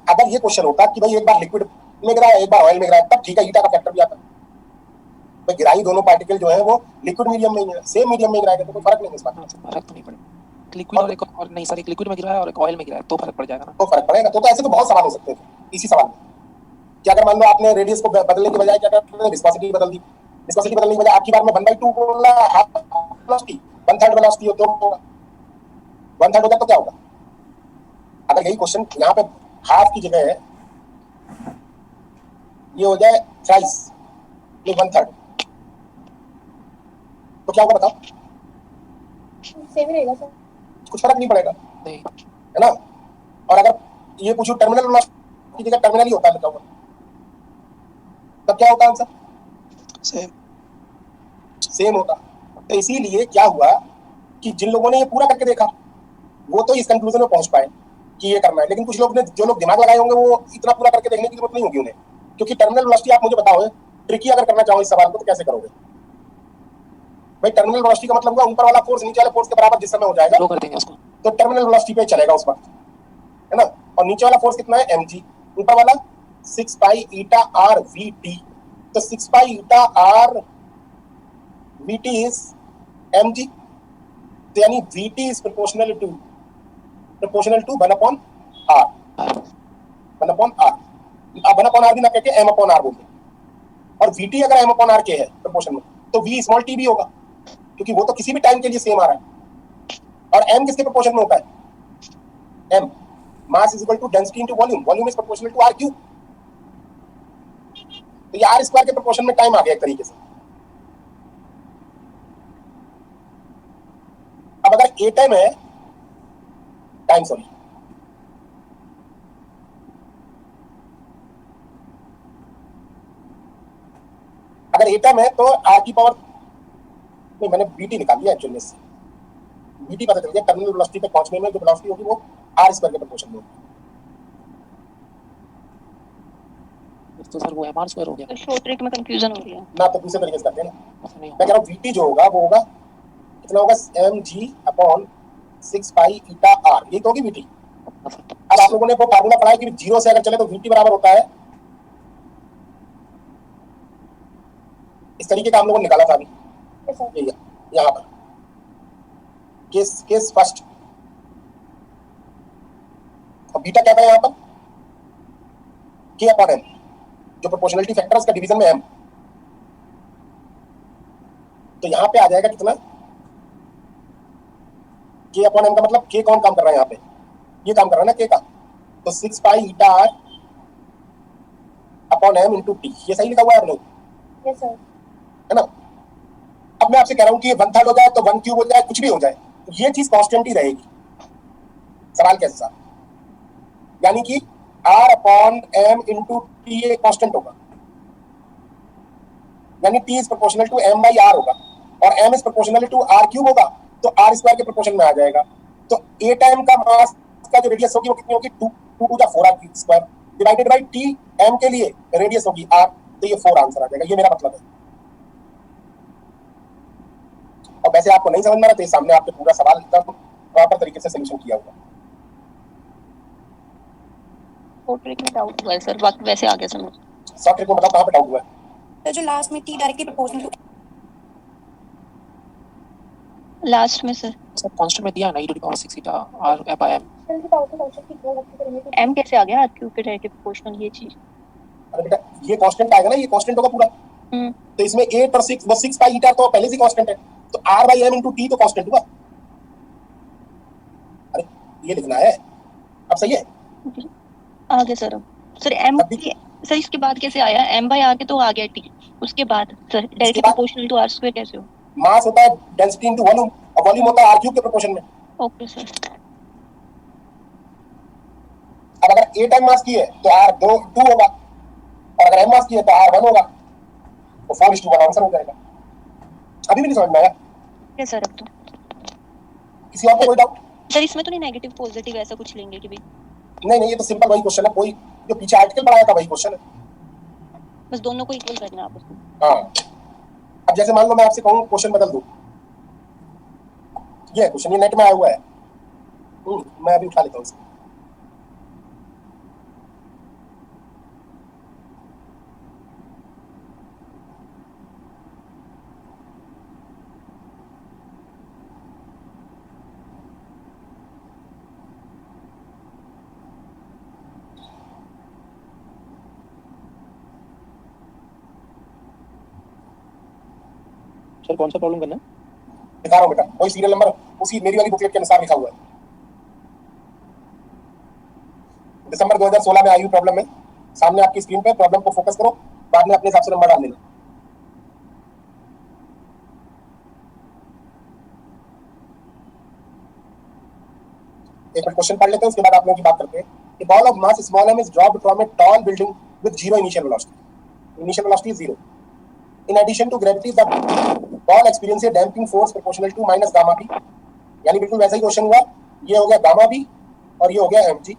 अगर ये क्वेश्चन होता कि भाई एक बार लिक्विड में गिरा है एक बार ऑयल में गिरा है तब ठीक है, ईटा का फैक्टर भी आता। भाई गिराई दोनों पार्टिकल जो है वो लिक्विड मीडियम में है, सेम मीडियम में गिराएगा तो कोई फर्क नहीं है इस बात में। फर्क तो नहीं पड़ेगा, लिक्विड और एक और नहीं सर, एक लिक्विड में गिरा है और एक ऑयल में गिरा है तो फर्क पड़ जाएगा ना। तो फर्क पड़ेगा। तो ऐसे तो बहुत सवाल हो सकते थे इसी सवाल में कि अगर मान लो आपने रेडियस को बदलने की बजाय क्या करते हैं, विस्कोसिटी बदल दी। विस्कोसिटी बदलने की बजाय आपकी बार में 1/2 बोला, हाफ वेलोसिटी 1/3 वेलोसिटी हो तो 1/3 हो जाए तो क्या होगा। अगर यही क्वेश्चन यहाँ पे हाफ की जगह है ये हो जाए थ्राइस ये 1/3 तो क्या होगा बताओ। सेम ही रहेगा सर, कुछ फर्क नहीं पड़ेगा नहीं है ना। और अगर ये पूछो टर्मिनल वेलोसिटी की जगह टर्मिनल ही होता है बताओ तब क्या होता आंसर, सेम होता। तो इसीलिए क्या हुआ कि जिन लोगों ने ये पूरा करके देखा वो तो इस कंक्लूजन में पहुंच पाए कि ये करना है, लेकिन कुछ लोग ने जो लोग दिमाग लगाए होंगे वो इतना पूरा करके देखने की जरूरत नहीं होगी उन्हें, क्योंकि टर्मिनल वेलोसिटी आप मुझे बताओ, ट्रिकी अगर करना चाहो इस सवाल को तो कैसे करोगे भाई? टर्मिनल वेलोसिटी का मतलब हुआ ऊपर वाला फोर्स नीचे वाले फोर्स के बराबर जिस समय हो जाएगा लो कर देंगे उसको। तो टर्मिनल वेलोसिटी पे चलेगा उस वक्त, है ना। और नीचे वाला फोर्स कितना है, mg, ऊपर वाला 6 पाई ईटा r vt, तो 6 pi eta r vt is mg, तो यानी vt is proportional to 1 upon r, 1 upon r, अब 1 अपॉन r भी ना कहके m अपॉन r बोलते, और vt अगर m अपॉन r के है प्रोपोर्शन में तो v स्मॉल t भी होगा, क्योंकि वो तो किसी भी टाइम के लिए सेम आ रहा है। और m किसके प्रोपोर्शन में होता है, m mass is equal to density into volume, volume is proportional to r cube, तो ये r स्क्वायर के प्रोपोर्शन में टाइम आ गया एक तरीके से। अब अगर a टाइम है, टाइम सॉरी, अगर a टाइम है तो r की पावर नहीं, मैंने vt निकाल लिया एक्चुअली से, vt पता चल गया, टर्मिनल वेलोसिटी पे पहुंचने में जो वेलोसिटी होगी वो r स्क्वायर के प्रोपोर्शन में होगी। तो सर वो mr स्क्वायर हो गया तो शॉर्ट ट्रिक में कंफ्यूजन हो रही है ना, तो दूसरे तरीके से करते हैं ना, ऐसा नहीं मैं कह रहा हूँ vt जो होगा वो होगा कितना होगा, mg upon 6 pi eta r, ये तो होगी vt। अब आप लोगों ने वो फार्मूला पढ़ा है कि जीरो से अगर चले तो vt बराबर होता है, इस तरीके का हम लोगों ने निकाला था अभी, Yes, sir. ये यहाँ पर केस फर्स्ट, और बीटा क्या था यहाँ पर, k अपॉन m, जो प्रोपोर्शनलिटी फैक्टर है उसका डिवीजन में m, तो यहाँ पे आ जाएगा कितना, k अपॉन m का मतलब k कौन काम कर रहा है यहाँ पे, ये काम कर रहा है ना k का, तो 6 pi eta r upon m into t, ये सही लिखा हुआ है आप लोग, Yes, sir. है ना। अब मैं आपसे कह रहा हूँ कि 1/3 हो जाए तो 1 क्यूब हो जाए, कुछ भी हो जाए, तो ये चीज कांस्टेंट ही रहेगी सवाल के हिसाब, यानी कि r upon m into t ये कांस्टेंट होगा, यानी t is proportional to m by r होगा, और m is proportional to r cube होगा, तो r स्क्वायर के प्रोपोर्शन में आ जाएगा। तो a टाइम का मास का जो रेडियस होगी वो कितनी होगी, 2 to the 4 r square divided by t, m के लिए रेडियस होगी r, तो ये 4 आंसर आ जाएगा, ये मेरा मतलब है। और वैसे आपको नहीं समझ में आ रहा तो सामने आपके पूरा सवाल एकदम प्रॉपर तरीके से सॉल्यूशन किया हुआ। शॉर्ट ट्रिक में डाउट हुआ है सर, बाकी वैसे आ गया समझ। शॉर्ट ट्रिक को बताओ कहाँ पे डाउट हुआ है, तो जो लास्ट में t directly proportional to last में सर सर कांस्टेंट में दिया है ना e⁻6 eta r by m, जल्दी पाओ तो फंक्शन की दो वक्त करेंगे तो m कैसे आ गया r क्यूब के डायरेक्टली प्रोपोर्शनल, ये चीज। अरे बेटा ये कांस्टेंट आएगा ना, ये कांस्टेंट होगा पूरा, तो इसमें 8 और 6 वो 6 पाई ईटा तो पहले से कांस्टेंट है, तो r by m into T तो कांस्टेंट हुआ। अरे ये लिखना है, अब सही है। आ गया सर। अब सर m की सर इसके बाद कैसे आया, m बाय r के तो आ गया t, उसके बाद sir directly proportional to r square कैसे हो। मास होता है डेंसिटी इनटू वॉल्यूम, और वॉल्यूम होता है r क्यूब के प्रोपोर्शन में। Okay sir. अब अगर a टाइम मास की है तो r 2 होगा, और अगर m मास की है तो r 1 होगा, तो 4:1 आंसर हो जाएगा। अभी भी नहीं समझ में आया क्या सर, अब तो किसी और को कोई डाउट? सर इसमें तो नहीं नेगेटिव पॉजिटिव ऐसा कुछ लेंगे कि भाई नहीं ये तो सिंपल वही क्वेश्चन है, कोई जो पीछे आर्टिकल पढ़ाया था वही क्वेश्चन है, बस दोनों को इक्वल करना है आपस में। हाँ। अब जैसे मान लो मैं आपसे कहूँ क्वेश्चन बदल दूं, ये क्वेश्चन ये नेट में आया हुआ है, मैं अभी उठा लेता हूँ इसको। सर कौन सा प्रॉब्लम करना है? दिखा रहा हूँ बेटा, वही सीरियल नंबर उसी मेरी वाली बुकलेट के अनुसार लिखा हुआ है। दिसंबर 2016 में आई हुई प्रॉब्लम है, सामने आपकी स्क्रीन पे, प्रॉब्लम को फोकस करो, बाद में अपने हिसाब से नंबर डाल देना। एक मिनट क्वेश्चन पढ़ लेते हैं, उसके बाद आप लोगों की बात करते हैं। A ball of mass small m is dropped from a tall building with zero initial velocity. Initial velocity is 0. In addition to gravity, the ball experiences a damping force proportional to minus gamma b. यानी बिल्कुल वैसा ही question हुआ, ये हो गया gamma b और ये हो गया mg।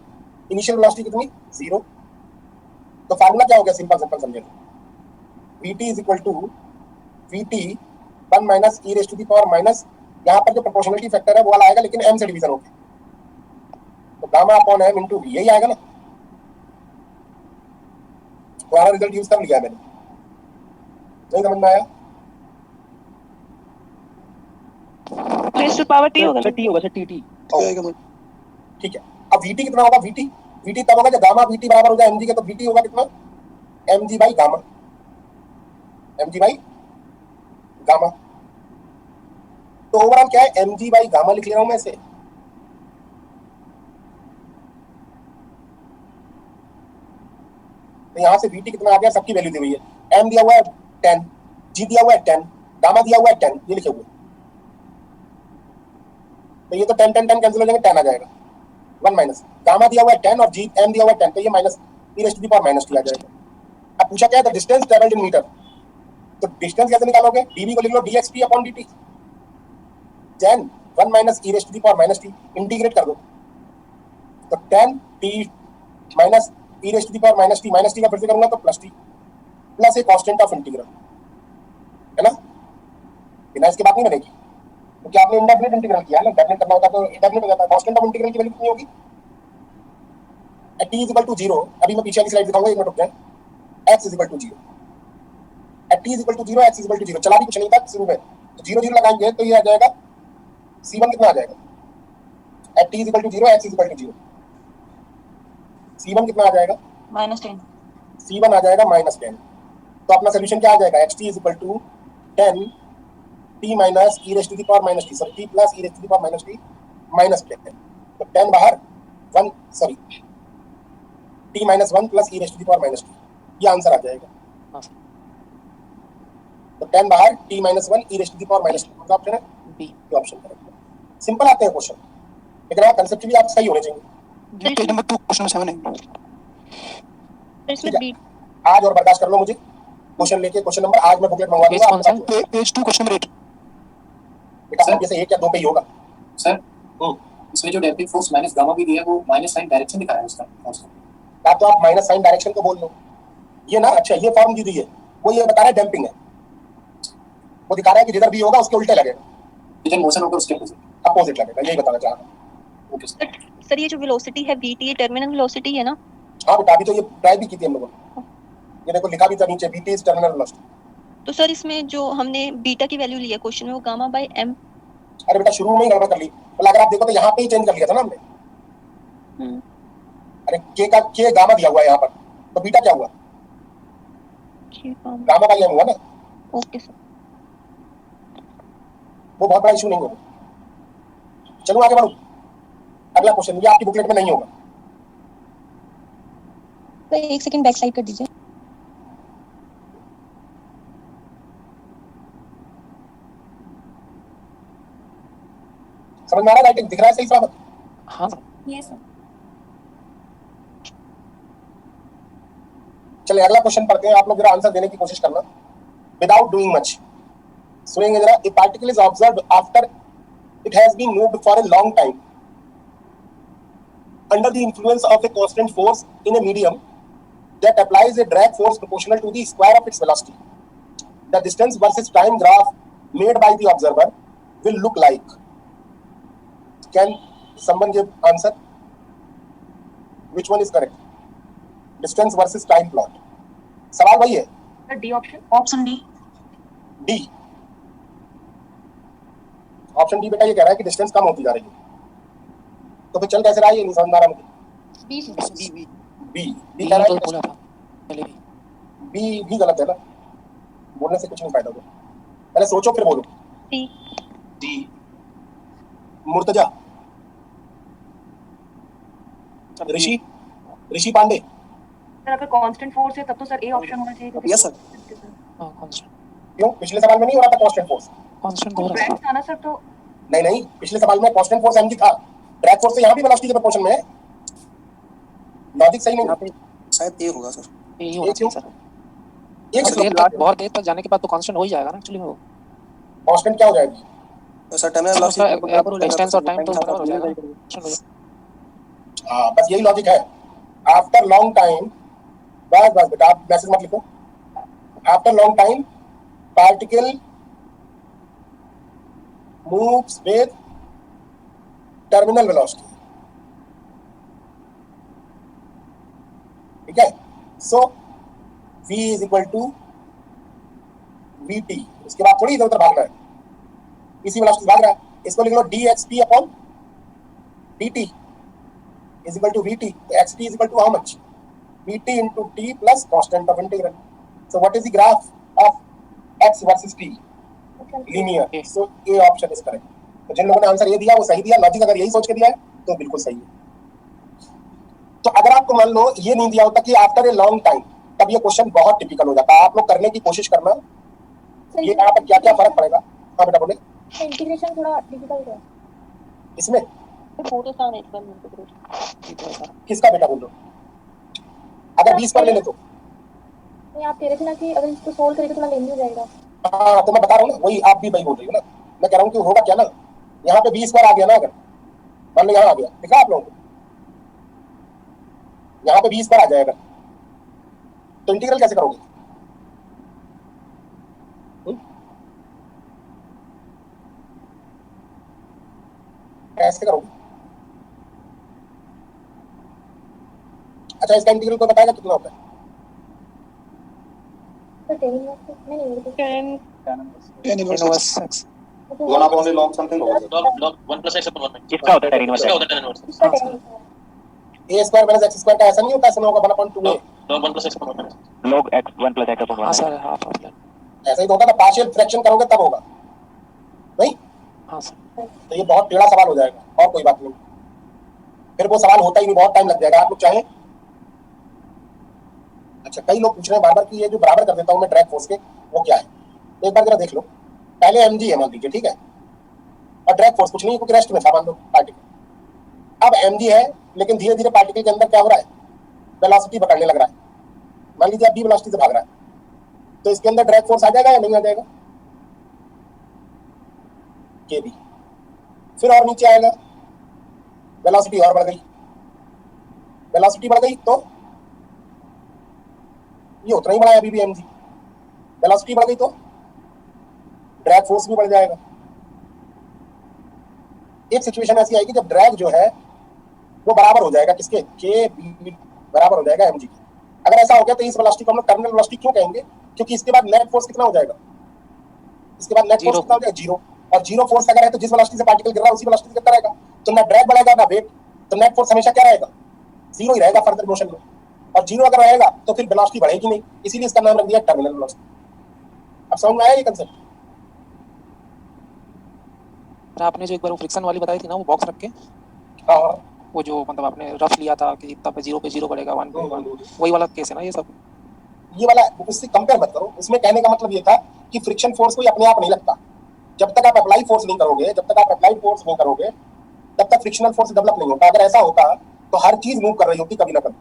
इनिशियल वेलोसिटी कितनी, 0। तो फार्मूला क्या हो गया? सिंपल सिंपल समझे, Vt is equal to Vt 1 minus e raise to the power minus, यहाँ पर जो प्रोपोर्शनलिटी फैक्टर है वो वाला आएगा लेकिन m से डिवीजन होगा, तो gamma upon m into v, यही आएगा ना। तुम्हारा रिजल्ट यूज कर लिया मैंने, नहीं समझ में आया? रेस टू पावर टी होगा सर टी होगा सर टी ठीक है। अब Vt कितना होगा? Vt तब होगा जब गामा Vt बराबर हो जाए mg के, तो Vt होगा कितना? mg by gamma, mg by gamma. तो ओवरऑल क्या है? mg बाई गामा लिख ले रहा हूं मैं इसे। तो यहाँ से Vt कितना आ गया? सबकी वैल्यू दी हुई है, m दिया हुआ है 10, g दिया हुआ है 10, गामा दिया हुआ है 10, ये लिखे हुए। तो ये तो 10 10 10 कैंसिल हो जाएंगे, 10 आ जाएगा, 1 माइनस गामा दिया हुआ है 10 और जी m दिया हुआ है 10, तो ये minus e raise to the power minus t आ जाएगा। अब पूछा क्या है? The distance travelled in metre, तो डिस्टेंस कैसे निकालोगे? dv को लिख लो dxt upon dt, then 1 minus e raise to the power minus t, integrate कर दो, तो 10 t minus e raise to the power minus t का फिर से करूंगा तो plus t, plus a constant of integral, है ना? बिना इसके बात नहीं बनेगी, क्योंकि आपने इंडेफिनिट इंटीग्रल किया है ना, डेफिनेट करना होता तो इंडेफिनिट हो जाता है। कांस्टेंट ऑफ इंटीग्रल की वैल्यू कितनी होगी? एट t इक्वल टू 0, अभी मैं पीछे वाली स्लाइड दिखाऊंगा, एक मिनट रुक जाए, x equal to 0, at t equal to 0, x equal to 0, चला भी कुछ नहीं था शुरू में, तो 0 0 लगाएंगे तो ये आ जाएगा c1 कितना आ जाएगा? At t equal to 0, x equal to 0, c1 कितना आ जाएगा? -10 c1 आ जाएगा -10। तो अपना सोल्यूशन क्या आ जाएगा? xt equal to 10 t minus e raise to the power minus t, sorry t plus e raise to the power minus t minus 10, तो 10 बाहर 1, sorry t minus 1 plus e raise to the power minus t, ये answer आ जाएगा। हाँ तो 10 बाहर t minus 1 e raise to the power minus t, कौन option है? बी। ये ऑप्शन करेक्ट है। सिंपल आते हैं क्वेश्चन, लेकिन आप कंसेप्ट भी आप सही होने चाहिए। ये पेज नंबर 2 क्वेश्चन 7 है। तो इसमें ठीक है। बी आज और बर्दाश्त कर लो मुझे, क्वेश्चन लेके क्वेश्चन नंबर आज मैं बुकलेट मंगवा पेज दूंगा कौन सा है? आपके पास। Page 2 question number 8। बेटा सब जैसे 1 या 2 पे ही होगा। सर इसमें जो डेम्पिंग फोर्स माइनस गामा भी दिया है वो माइनस साइन डायरेक्शन दिखा रहा है उसका फोर्स का। या तो आप माइनस साइन डायरेक्शन को बोल लो, ये ना, अच्छा ये फॉर्म दी हुई है, वो ये बता रहा है डैम्पिंग है, वो दिखा रहा है कि जिधर भी होगा उसके उल्टे लगेगा, जिधर मोशन होगा उसके अपोजिट लगेगा, यही बताना चाह रहा हूं। Okay sir. सर ये जो वेलोसिटी है vt ये टर्मिनल वेलोसिटी है ना? हाँ बेटा, अभी तो ये ट्राई भी की थी हम लोगों ने, ये देखो लिखा भी था नीचे, vt इज टर्मिनल वेलोसिटी। तो सर इसमें जो हमने बीटा की वैल्यू ली है क्वेश्चन में, वो गामा बाय m। अरे बेटा शुरू में ही गड़बड़ कर ली, मतलब अगर आप देखो तो यहाँ पे ही चेंज कर लिया था ना हमने। अरे के गामा दिया हुआ है यहाँ पर, तो बीटा क्या हुआ? गामा बाई m हुआ ना। Okay sir. वो बहुत बड़ा इशू नहीं होगा। चलो आगे बढ़ो, अगला क्वेश्चन, ये आपकी बुकलेट में नहीं होगा। तो एक सेकंड बैक साइड कर दीजिए। समझ में आ रहा है? राइटिंग दिख रहा है सही सलामत? हाँ सर। Yes sir. चलिए अगला क्वेश्चन पढ़ते हैं, आप लोग जरा आंसर देने की कोशिश करना विदाउट डूइंग मच। सुनेंगे जरा। A particle is observed after it has been moved for a long time under the influence of a constant force in a medium that applies a drag force proportional to the square of its velocity. The distance versus time graph made by the observer will look like. Can someone give answer? Which one is correct? Distance versus time plot. सवाल वही है। Sir D option. Option D. D. Option D बेटा ये कह रहा है कि distance कम होती जा रही है, तो फिर चल कैसे रहा है ये नहीं समझ आ रहा मुझे। बी बी कह रहा तो है, बोला था पहले भी। बी भी गलत है ना, बोलने से कुछ नहीं फायदा होगा, पहले सोचो फिर बोलो। C D. Murtaza, Rishi Pandey. Sir अगर कांस्टेंट फोर्स है तब तो सर ए ऑप्शन होना चाहिए। Yes sir. हाँ कांस्टेंट। क्यों? पिछले सवाल में नहीं हो रहा था कांस्टेंट फोर्स? कांस्टेंट हो रहा ड्रैग है था ना सर, तो नहीं, पिछले सवाल में कांस्टेंट फोर्स mg था, ड्रैग फोर्स से यहाँ भी वेलोसिटी के प्रोपोर्शन में है। लॉजिक सही नहीं। यहाँ पे शायद ए होगा सर। यही होना चाहिए सर। एक देर सेकंड, तक बहुत देर तक जाने के बाद तो कांस्टेंट हो ही जाएगा ना एक्चुअली में। वो कांस्टेंट क्या हो जाएगी? तो सर टर्मिनल वेलोसिटी डिस्टेंस और टाइम तो बराबर हो जाएगा। हाँ बस यही लॉजिक है। आफ्टर लॉन्ग टाइम बस बस बेटा, आप मैसेज मत लिखो। After long time particle moves with terminal velocity. ठीक है, so v is equal to vt। उसके बाद थोड़ी इधर उधर भागना है, इसी वेलोसिटी भाग रहा है। इसको लिख लो dxt upon dt is equal to vt। तो xt is equal to how much? vt into t plus constant of integral. So what is the graph of x versus t? Linear. So A option is correct. तो जिन लोगों ने answer ये दिया वो सही दिया, logic अगर यही सोच के दिया है तो बिल्कुल सही है। तो अगर आपको मान लो ये नहीं दिया होता कि आफ्टर ए लॉन्ग टाइम, तब ये क्वेश्चन बहुत टिपिकल हो जाता है। आप लोग करने की कोशिश करना, ये यहाँ पर क्या क्या फर्क पड़ेगा। हाँ बेटा बोले। इंटीग्रेशन थोड़ा डिफिकल्ट है इसमें। फोर आसान है इस बार इंटीग्रेशन। किसका बेटा बोल लो? अगर 20 पर ले ले तो नहीं, आप कह रहे थे ना कि अगर इसको सोल्व करें तो थोड़ा लेंदी हो जाएगा। हाँ, तो मैं बता रहा हूँ ना, वही आप भी वही बोल रही हो ना। मैं कह रहा हूँ कि होगा क्या ना, यहाँ पे 20 पर आ गया ना, अगर मान लो यहाँ आ गया, दिखा आप लोगों को, यहाँ पे 20 पर आ जाएगा तो इंटीग्रल कैसे करोगे? कैसे करोगे? अच्छा, इसका इंटीग्रल को बताएगा कितना होता है? तो 10 inverse x one upon only log something होगा। log 1 plus x upon 1 किसका होता है tan इनवर्स? इसका होता है tan inverse। a square minus x square का ऐसा नहीं होता, ऐसा होगा 1/2a। log 1 plus x upon 1 log x 1 plus x upon हाँ 1। सर, हाफ ऑफ लेन। ऐसा ही तो होगा ना, पार्शियल फ्रैक्शन करोगे तब होगा नहीं। हाँ सर। तो ये बहुत टेढ़ा सवाल हो जाएगा और कोई बात नहीं, फिर वो सवाल होता ही नहीं, बहुत टाइम लग जाएगा। आप लोग चाहें, अच्छा कई लोग पूछ रहे हैं बार बार कि ये जो बराबर कर देता हूँ मैं ड्रैग फोर्स के, वो क्या है? तो एक बार जरा देख लो। पहले mg है मान लीजिए, ठीक है, और ड्रैग फोर्स कुछ नहीं, क्योंकि रेस्ट में था मान लो पार्टिकल। अब mg है, लेकिन धीरे धीरे पार्टिकल के अंदर क्या हो रहा है? वेलोसिटी पकड़ने लग रहा है। मान लीजिए अब b वेलोसिटी से भाग रहा है, तो इसके अंदर ड्रैग फोर्स आ जाएगा या नहीं आ जाएगा? kb। फिर और नीचे आएगा, वेलोसिटी और बढ़ गई, वेलोसिटी बढ़ गई तो ये उतना ही बड़ा है अभी भी mg। वेलोसिटी बढ़ गई तो ड्रैग फोर्स भी बढ़ जाएगा। एक सिचुएशन ऐसी आएगी जब ड्रैग जो है वो बराबर हो जाएगा किसके? kb बराबर हो जाएगा mg के। अगर ऐसा हो गया तो इस वेलोसिटी को हम लोग टर्मिनल वेलोसिटी क्यों कहेंगे? क्योंकि इसके बाद नेट फोर्स कितना हो जाएगा? इसके बाद नेट फोर्स कितना हो जाएगा? जीरो। और जीरो फोर्स अगर है तो जिस वेलोसिटी से पार्टिकल गिर रहा है उसी वेलोसिटी से गिरता रहेगा, तो ना ड्रैग बढ़ेगा ना वेट, तो नेट फोर्स हमेशा क्या रहेगा? जीरो ही रहेगा फर्दर मोशन में। और जीरो अगर रहेगा तो फिर वेलोसिटी बढ़ेगी नहीं, इसीलिए इसका नाम रख दिया टर्मिनल वेलोसिटी। अब समझ में आया ये कंसेप्ट? आपने जो एक बार वो फ्रिक्शन वाली बताई थी ना, वो बॉक्स रख के, हाँ, वो जो मतलब आपने रफ लिया था कि इतना पे 0 पे 0 बढ़ेगा, 1 पे 1, वही वाला केस है ना ये सब? ये वाला उससे कंपेयर मत करो। उसमें कहने का मतलब ये था कि फ्रिक्शन फोर्स कोई अपने आप नहीं लगता। जब तक आप अप्लाई फोर्स नहीं करोगे, जब तक आप अप्लाई फोर्स नहीं करोगे, तब तक फ्रिक्शनल फोर्स डेवलप नहीं होता। अगर ऐसा होता तो हर चीज मूव कर रही होती कभी ना कभी।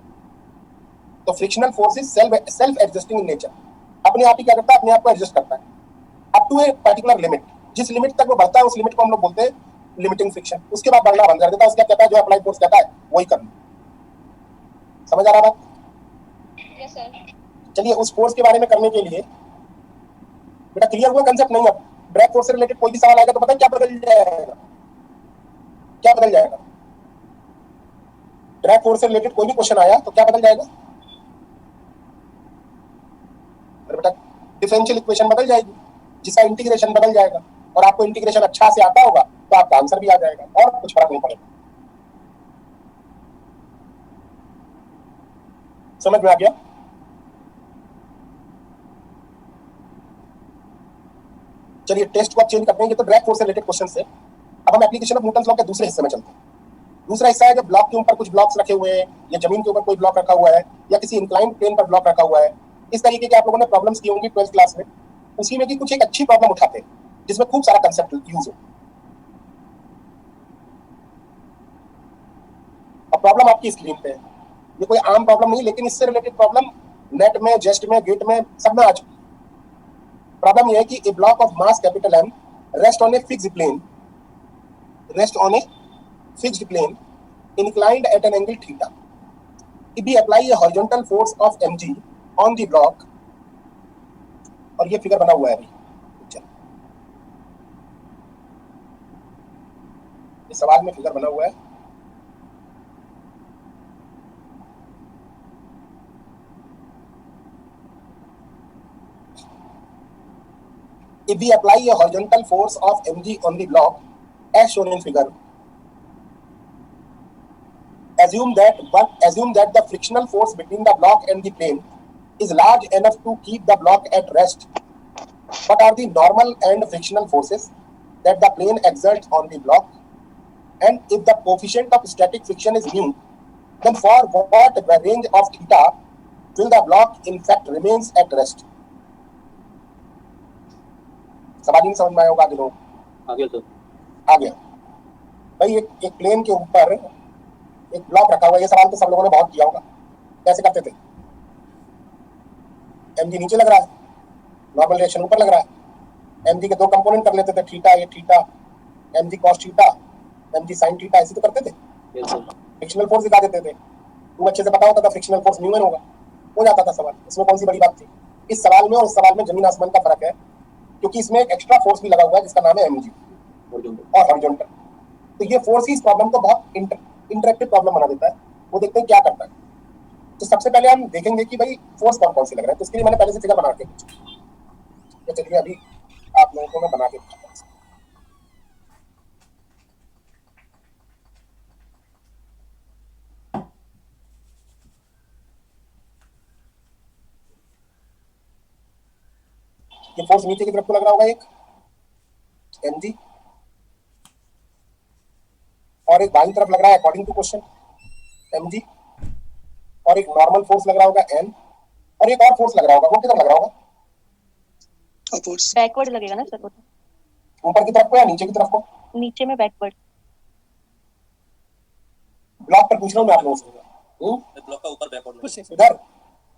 तो frictional force is self adjusting in nature, अपने आप ही क्या करता है? अपने आप को एडजस्ट करता है up to a particular limit. जिस लिमिट तक वो बढ़ता है उस लिमिट को हम लोग बोलते हैं लिमिटिंग फ्रिक्शन। उसके बाद बढ़ना बंद कर देता है। उसका कहता है जो अप्लाई फोर्स कहता है वही करना। समझ आ रहा बात? Yes sir. चलिए, उस फोर्स के बारे में करने के लिए बेटा क्लियर हुआ कंसेप्ट? नहीं, अब ड्रैग फोर्स से रिलेटेड कोई भी सवाल आएगा तो पता है क्या बदल जाएगा? क्या बदल जाएगा? ड्रैग फोर्स से रिलेटेड कोई भी क्वेश्चन आया तो क्या बदल जाएगा? अरे बेटा डिफरेंशियल इक्वेशन बदल जाएगी, जिसका इंटीग्रेशन बदल जाएगा। और आपको इंटीग्रेशन अच्छा से आता होगा तो आपका आंसर भी आ जाएगा और कुछ फर्क नहीं पड़ेगा। समझ में आ गया? चलिए टेस्ट को अब चेंज करते हैं। ये तो ड्रैग फोर्स से रिलेटेड क्वेश्चन है। अब हम एप्लीकेशन ऑफ न्यूटन्स लॉ के दूसरे हिस्से में चलते हैं। दूसरा हिस्सा है जब ब्लॉक के ऊपर कुछ ब्लॉक्स रखे हुए हैं, या जमीन के ऊपर कोई ब्लॉक रखा हुआ है, या किसी इंक्लाइंड प्लेन पर ब्लॉक रखा हुआ है। इस तरीके के आप लोगों ने प्रॉब्लम्स की होंगी 12th क्लास में। उसी में की कुछ एक अच्छी प्रॉब्लम उठाते हैं जिसमें खूब सारा कंसेप्ट यूज हो। अब प्रॉब्लम आपकी स्क्रीन पे है। ये कोई आम प्रॉब्लम नहीं, लेकिन इससे रिलेटेड प्रॉब्लम नेट में, जेस्ट में, गेट में, सब में आ चुकी है। प्रॉब्लम यह है कि a block of mass capital M rest on a fixed plane, inclined at an angle theta. if we apply a horizontal force of mg on the block, और ये फिगर बना हुआ है अभी, इस सवाल में फिगर बना हुआ है, if we apply a horizontal force of mg on the block as shown in figure, assume that the frictional force between the block and the plane is large enough to keep the block at rest. What are the normal and frictional forces that the plane exerts on the block? And if the coefficient of static friction is mu, then for what range of theta will the block in fact remains at rest? सवाल नहीं समझ में आया होगा आगे लोग, आ गया भाई। एक प्लेन के ऊपर एक ब्लॉक रखा हुआ है, ये सवाल तो सब लोगों ने बहुत किया होगा। कैसे करते थे? mg नीचे लग रहा है, नॉर्मल रिएक्शन ऊपर लग रहा है, mg के दो कंपोनेंट कर लेते थे, थीटा ये theta, mg cos theta, mg sin theta, ऐसे तो करते थे। फ्रिक्शनल फोर्स दिखा देते थे, तुम अच्छे से पता होता था फ्रिक्शनल फोर्स म्यू एन होगा, हो जाता था सवाल। इसमें कौन सी बड़ी बात थी? इस सवाल में और उस सवाल में जमीन आसमान का फर्क है, क्योंकि इसमें एक एक्स्ट्रा फोर्स भी लगा हुआ है जिसका नाम है mg और हॉरिजॉन्टल। तो ये फोर्स ही इस प्रॉब्लम को बहुत इंटरेक्टिव प्रॉब्लम बना देता है। वो देखते हैं क्या करता है। तो सबसे पहले हम देखेंगे कि भाई फोर्स कौन कौन से लग रहा है। तो इसके लिए मैंने पहले से फिगर बना के, तो चलिए अभी आप लोगों को मैं बना के दिखाता हूं। ये फोर्स नीचे की तरफ को लग रहा होगा, एक mg, और एक बाईं तरफ लग रहा है अकॉर्डिंग टू क्वेश्चन mg, और एक नॉर्मल फोर्स लग रहा होगा n, और एक और फोर्स लग रहा होगा, वो किधर लग रहा होगा? फोर्स बैकवर्ड लगेगा ना सर वो तो। ऊपर की तरफ को या नीचे की तरफ को? नीचे में बैकवर्ड। ब्लॉक पर पूछ रहा हूं मैं आप लोगों से। ब्लॉक का ऊपर बैकवर्ड इधर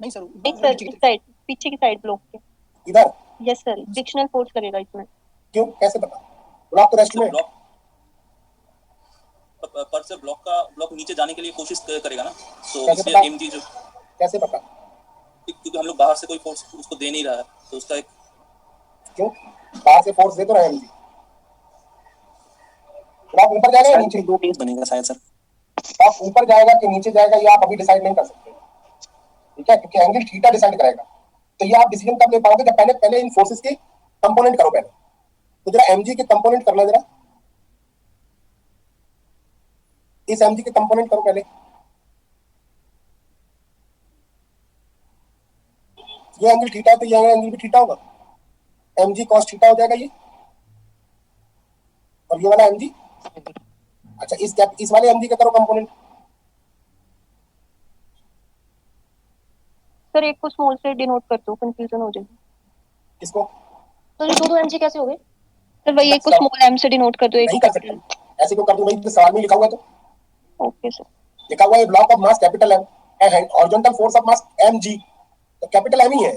नहीं सर, नहीं सर, इस साइड, पीछे की साइड ब्लॉक के। इधर? यस सर, फ्रिक्शनल फोर्स लगेगा इसमें। क्यों, कैसे पता? ब्लॉक तो रेस्ट में। पर से ब्लॉक नीचे जाने के लिए कोशिश करेगा ना, तो कैसे इसलिए पता? mg जो, कैसे पता? क्योंकि हम लोग बाहर से कोई फोर्स उसको दे नहीं रहा है, तो उसका एक, क्यों बाहर से फोर्स दे तो रहे mg, ब्लॉक ऊपर जाएगा या नीचे? दो केस बनेगा शायद सर। ब्लॉक ऊपर जाएगा कि नीचे जाएगा ये आप अभी डिसाइड नहीं कर सकते, ठीक है, क्योंकि एंगल थीटा डिसाइड करेगा। तो ये आप डिसीजन कब ले पाओगे? जब पहले इन फोर्सेस के कंपोनेंट करो पहले। तो जरा mg के कंपोनेंट करना, जरा इस mg के कंपोनेंट करो पहले। ये एंगल थीटा है तो ये एंगल भी थीटा होगा, mg cos थीटा हो जाएगा ये, और ये वाला mg। अच्छा इस वाले mg के करो कंपोनेंट। सर एक को स्मॉल से डिनोट कर दो, कंफ्यूजन हो जाएगी। किसको? तो ये दो mg कैसे हो गए? सर वही एक को स्मॉल m से डिनोट कर दो, एक नहीं को कर सकते ऐसे क्यों कर दूं भाई? सवाल में लिखा हुआ है तो ओके सर। लिखा हुआ है block of mass capital M and horizontal force of mass mg, तो कैपिटल M ही है।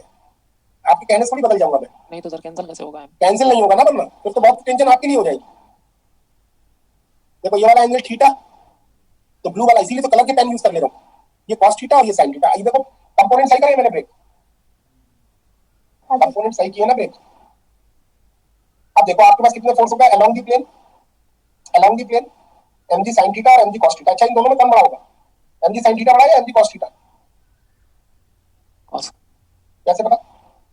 आपके कहने से थोड़ी बदल जाऊंगा मैं। नहीं तो सर कैंसिल कैसे होगा? कैंसिल नहीं होगा ना, वरना फिर तो बहुत टेंशन आपके लिए हो जाएगी। देखो ये वाला एंगल थीटा, तो ब्लू वाला, इसीलिए तो कलर के पेन यूज कर ले रहा हूँ। ये कॉस थीटा और ये साइन थीटा। ये देखो कंपोनेंट सही करे मैंने, ब्रेक कंपोनेंट सही किया ना ब्रेक। अब देखो आपके पास कितने फोर्स होगा along the plane, mg sin theta और mg cos थीटा। अच्छा इन दोनों में कौन बड़ा होगा? mg sin थीटा बड़ा है या mg cos थीटा? Cos। कैसे पता?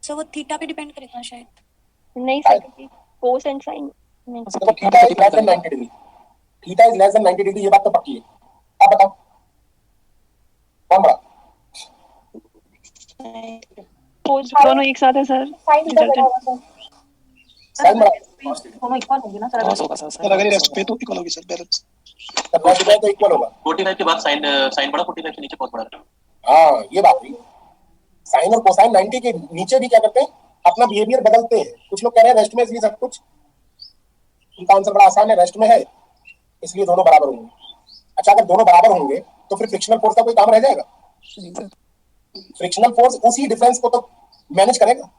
सर वो थीटा पे डिपेंड करेगा शायद। नहीं सर, क्योंकि कोस एंड साइन नहीं। देखो theta is less than 90 degree, theta is less than 90 degree, ये बात तो पक्की है। अब बताओ कौन बड़ा? कोस दोनों एक साथ है सर। साइन थीटा बड़ा होगा सर। साइन बड़ा दोनों इक्वल होंगे ना सर? Cos होगा सर। सर अगर ये रेस्ट पे तो इक्वल होगी सर, बैलेंस। तो cos थीटा तो इक्वल होगा। 45 के बाद साइन बड़ा, 45 के नीचे बहुत बड़ा। हाँ ये बात हुई। साइन और कोसाइन 90 के नीचे भी क्या करते हैं? अपना बिहेवियर बदलते हैं। कुछ लोग कह रहे हैं रेस्ट में इसलिए सब कुछ, उनका आंसर बड़ा आसान है, रेस्ट में है इसलिए दोनों बराबर होंगे। अच्छा अगर दोनों बराबर होंगे तो फिर फ्रिक्शनल फोर्स का कोई काम रह जाएगा? फ्रिक्शनल फोर्स उसी डिफरेंस को तो मैनेज करेगा।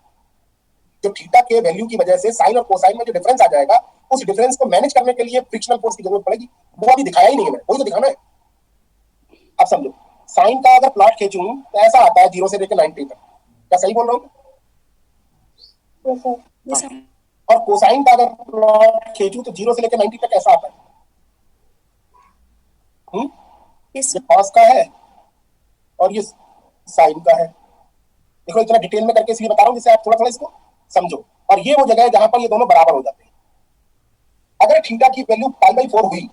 जो थीटा के वैल्यू की वजह से साइन और कोसाइन में जो डिफरेंस आ जाएगा, उस डिफरेंस को मैनेज करने के लिए फ्रिक्शनल फोर्स की जरूरत पड़ेगी। वो अभी दिखाया ही नहीं है, वही तो दिखाना है। अब समझो साइन का अगर प्लॉट खींचूं तो ऐसा आता है 0 से लेकर 90 तक। क्या सही बोल रहा हूँ? Yes sir. Yes, sir. और कोसाइन का अगर प्लॉट खींचूं तो 0 से लेकर 90 तक ऐसा आता है। Yes, ये sir. कॉस का है और ये साइन का है। देखो इतना डिटेल में करके इसलिए बता रहा हूँ जिससे आप थोड़ा थोड़ा इसको समझो। और ये वो जगह है जहां पर ये दोनों बराबर हो जाते हैं। अगर थीटा की वैल्यू π/4 हुई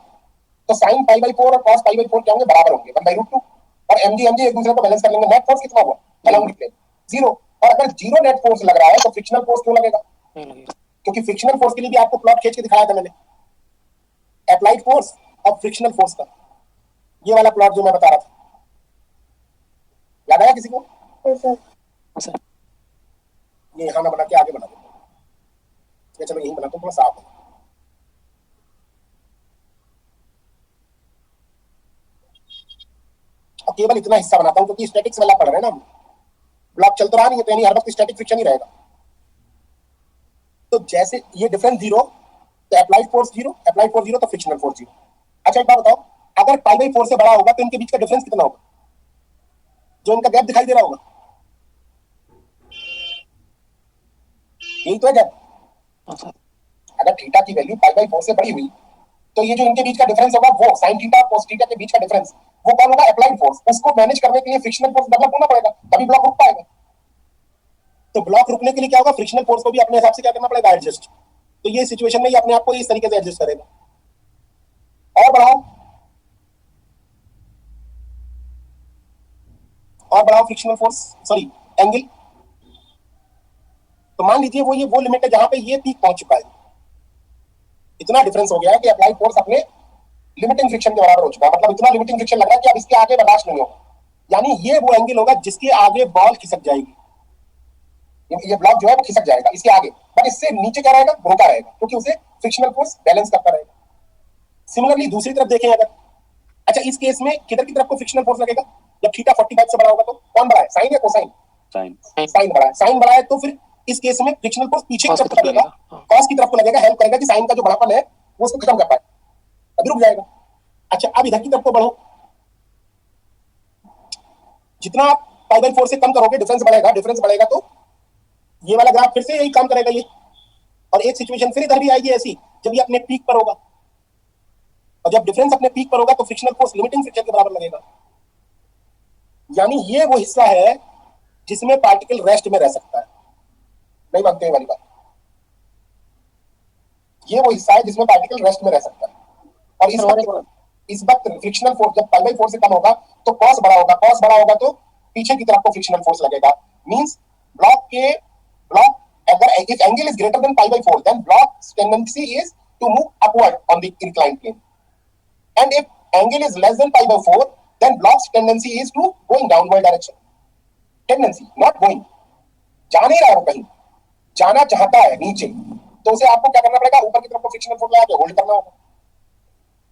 तो साइन π/4 और कॉस π/4 क्या होंगे? बराबर होंगे 1/√2। और mg एक दूसरे को बैलेंस कर लेंगे। नेट फोर्स कितना हुआ अलोंग द प्लेन? 0। और अगर 0 नेट फोर्स लग रहा है तो फ्रिक्शनल फोर्स क्यों लगेगा? नहीं लगेगा। क्योंकि फ्रिक्शनल फोर्स के लिए भी आपको प्लॉट खींच के दिखाया था मैंने, अप्लाइड फोर्स और फ्रिक्शनल फोर्स का ये वाला प्लॉट जो मैं बता रहा था, याद आया किसी को? Yes sir. हाँ सर। ये यहाँ ना बना के आगे बना देता हूँ। चलो यही बनाता हूँ, थोड़ा साफ है। और केवल इतना हिस्सा बनाता हूँ क्योंकि स्टैटिक्स वाला पढ़ रहे हैं ना हम। ब्लॉक चल तो रहा नहीं है तो यानी हर वक्त स्टैटिक फ्रिक्शन ही रहेगा। तो जैसे ये डिफरेंस 0 तो अप्लाइड फोर्स 0, अप्लाइड फोर्स 0 तो फ्रिक्शनल फोर्स 0। अच्छा एक बात बताओ, अगर π/4 से बड़ा होगा तो इनके बीच का डिफरेंस कितना होगा? जो इनका गैप दिखाई दे रहा होगा, यही तो है गैप। हाँ सर। अगर थीटा की वैल्यू π/4 से बड़ी हुई तो ये जो इनके बीच का डिफरेंस होगा वो साइन थीटा और cos थीटा के बीच का डिफरेंस वो कौन होगा? Applied force. उसको मैनेज करने के लिए फ्रिक्शनल फोर्स डेवलप होना पड़ेगा, तभी ब्लॉक रुक पाएगा। तो ब्लॉक रुकने के लिए क्या होगा? फ्रिक्शनल फोर्स को भी अपने हिसाब से क्या करना पड़ेगा? एडजस्ट। तो ये सिचुएशन में ये अपने आप को इस तरीके से एडजस्ट करेगा। और बढ़ाओ फ्रिक्शनल फोर्स, सॉरी एंगल। तो मान लीजिए वो लिमिट है जहां पे ये पीक पहुंच चुका है। इतना डिफरेंस हो गया है कि अप्लाइड फोर्स अपने लिमिटिंग फ्रिक्शन के बराबर हो चुका है। मतलब इतना लिमिटिंग फ्रिक्शन लग रहा है कि अब इसके आगे बर्दाश्त नहीं होगा। यानी ये वो एंगल होगा जिसके आगे बॉल खिसक जाएगी। ये ब्लॉक जो है वो खिसक जाएगा इसके आगे, बट इससे नीचे क्या रहेगा? रुका रहेगा, क्योंकि उसे फ्रिक्शनल फोर्स बैलेंस करता रहेगा। सिमिलरली दूसरी तरफ देखें अगर, अच्छा इस केस में किधर की तरफ को फ्रिक्शनल फोर्स लगेगा? जब थीटा 45 से बड़ा होगा तो कौन बड़ा है? साइन या कोसाइन? साइन बड़ा है। साइन बड़ा है तो फिर इस केस में फ्रिक्शनल फोर्स पीछे की Cos की तरफ तरफ लगेगा, लगेगा। कॉस की तरफ को लगेगा, हेल्प करेगा कि साइन का जो बड़ापन है वो उसको खत्म कर पाए, अभी रुक जाएगा। अच्छा अब इधर की तरफ को बढ़ो, जितना आप π/4 से कम करोगे डिफरेंस बढ़ेगा तो ये वाला ग्राफ फिर से यही काम करेगा ये। और एक सिचुएशन फिर इधर भी आएगी ऐसी, जब ये अपने पीक पर होगा। और जब डिफरेंस अपने पीक पर होगा तो फ्रिक्शनल फोर्स लिमिटिंग फ्रिक्शन के बराबर लगेगा। यानी ये वो हिस्सा है जिसमें पार्टिकल रेस्ट में रह सकता है। नहीं मानते वाली बात? ये वो हिस्सा है जिसमें पार्टिकल रेस्ट में रह सकता है। और इस वक्त फ्रिक्शनल फोर्स जब π/4 से कम होगा तो कॉस बड़ा होगा तो पीछे की तरफ को फ्रिक्शनल फोर्स लगेगा। मींस ब्लॉक अगर if angle is greater than π/4 then block's tendency is to move upward on the inclined plane, and if angle is less than π/4 then block's tendency is to go in downward direction. Tendency, not going. जा नहीं रहा है, कहीं जाना चाहता है नीचे, तो उसे आपको क्या करना पड़ेगा? ऊपर की तरफ को फ्रिक्शनल फोर्स लगा के होल्ड करना होगा।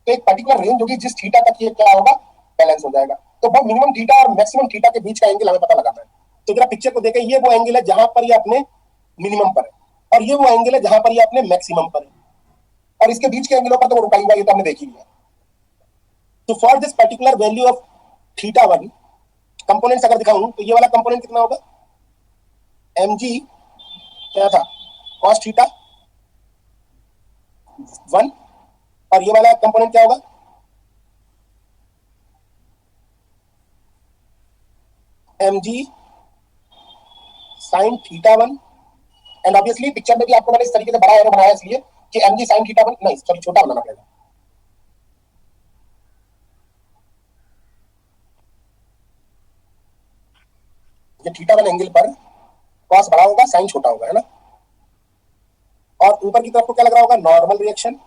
तो एक पर्टिकुलर रेंज होगी जिस थीटा तक ये क्या होगा? बैलेंस हो जाएगा। तो वो मिनिमम थीटा और मैक्सिमम थीटा के बीच का एंगल हमें पता लगाना है। तो जरा पिक्चर को देखें, ये वो एंगल है जहां पर ये अपने मिनिमम पर है और ये वो एंगल है जहां पर ये अपने मैक्सिमम पर है, और इसके बीच के एंगलों पर तो वो रुका हुआ है, ये तो हमने देख ही लिया। तो for this particular value of θ1 components अगर दिखाऊं तो ये वाला कंपोनेंट कितना होगा? mg क्या था? cos θ1। और ये वाला कंपोनेंट क्या होगा? mg sin θ1। And obviously picture में भी आपको मैंने इस तरीके से बड़ा एरो बनाया इसलिए कि mg sin θ1 नहीं, सॉरी छोटा बनाना पड़ेगा। ये θ1 एंगल पर cos बड़ा होगा, sin छोटा होगा, है ना। और ऊपर की तरफ को क्या लग रहा होगा? नॉर्मल रिएक्शन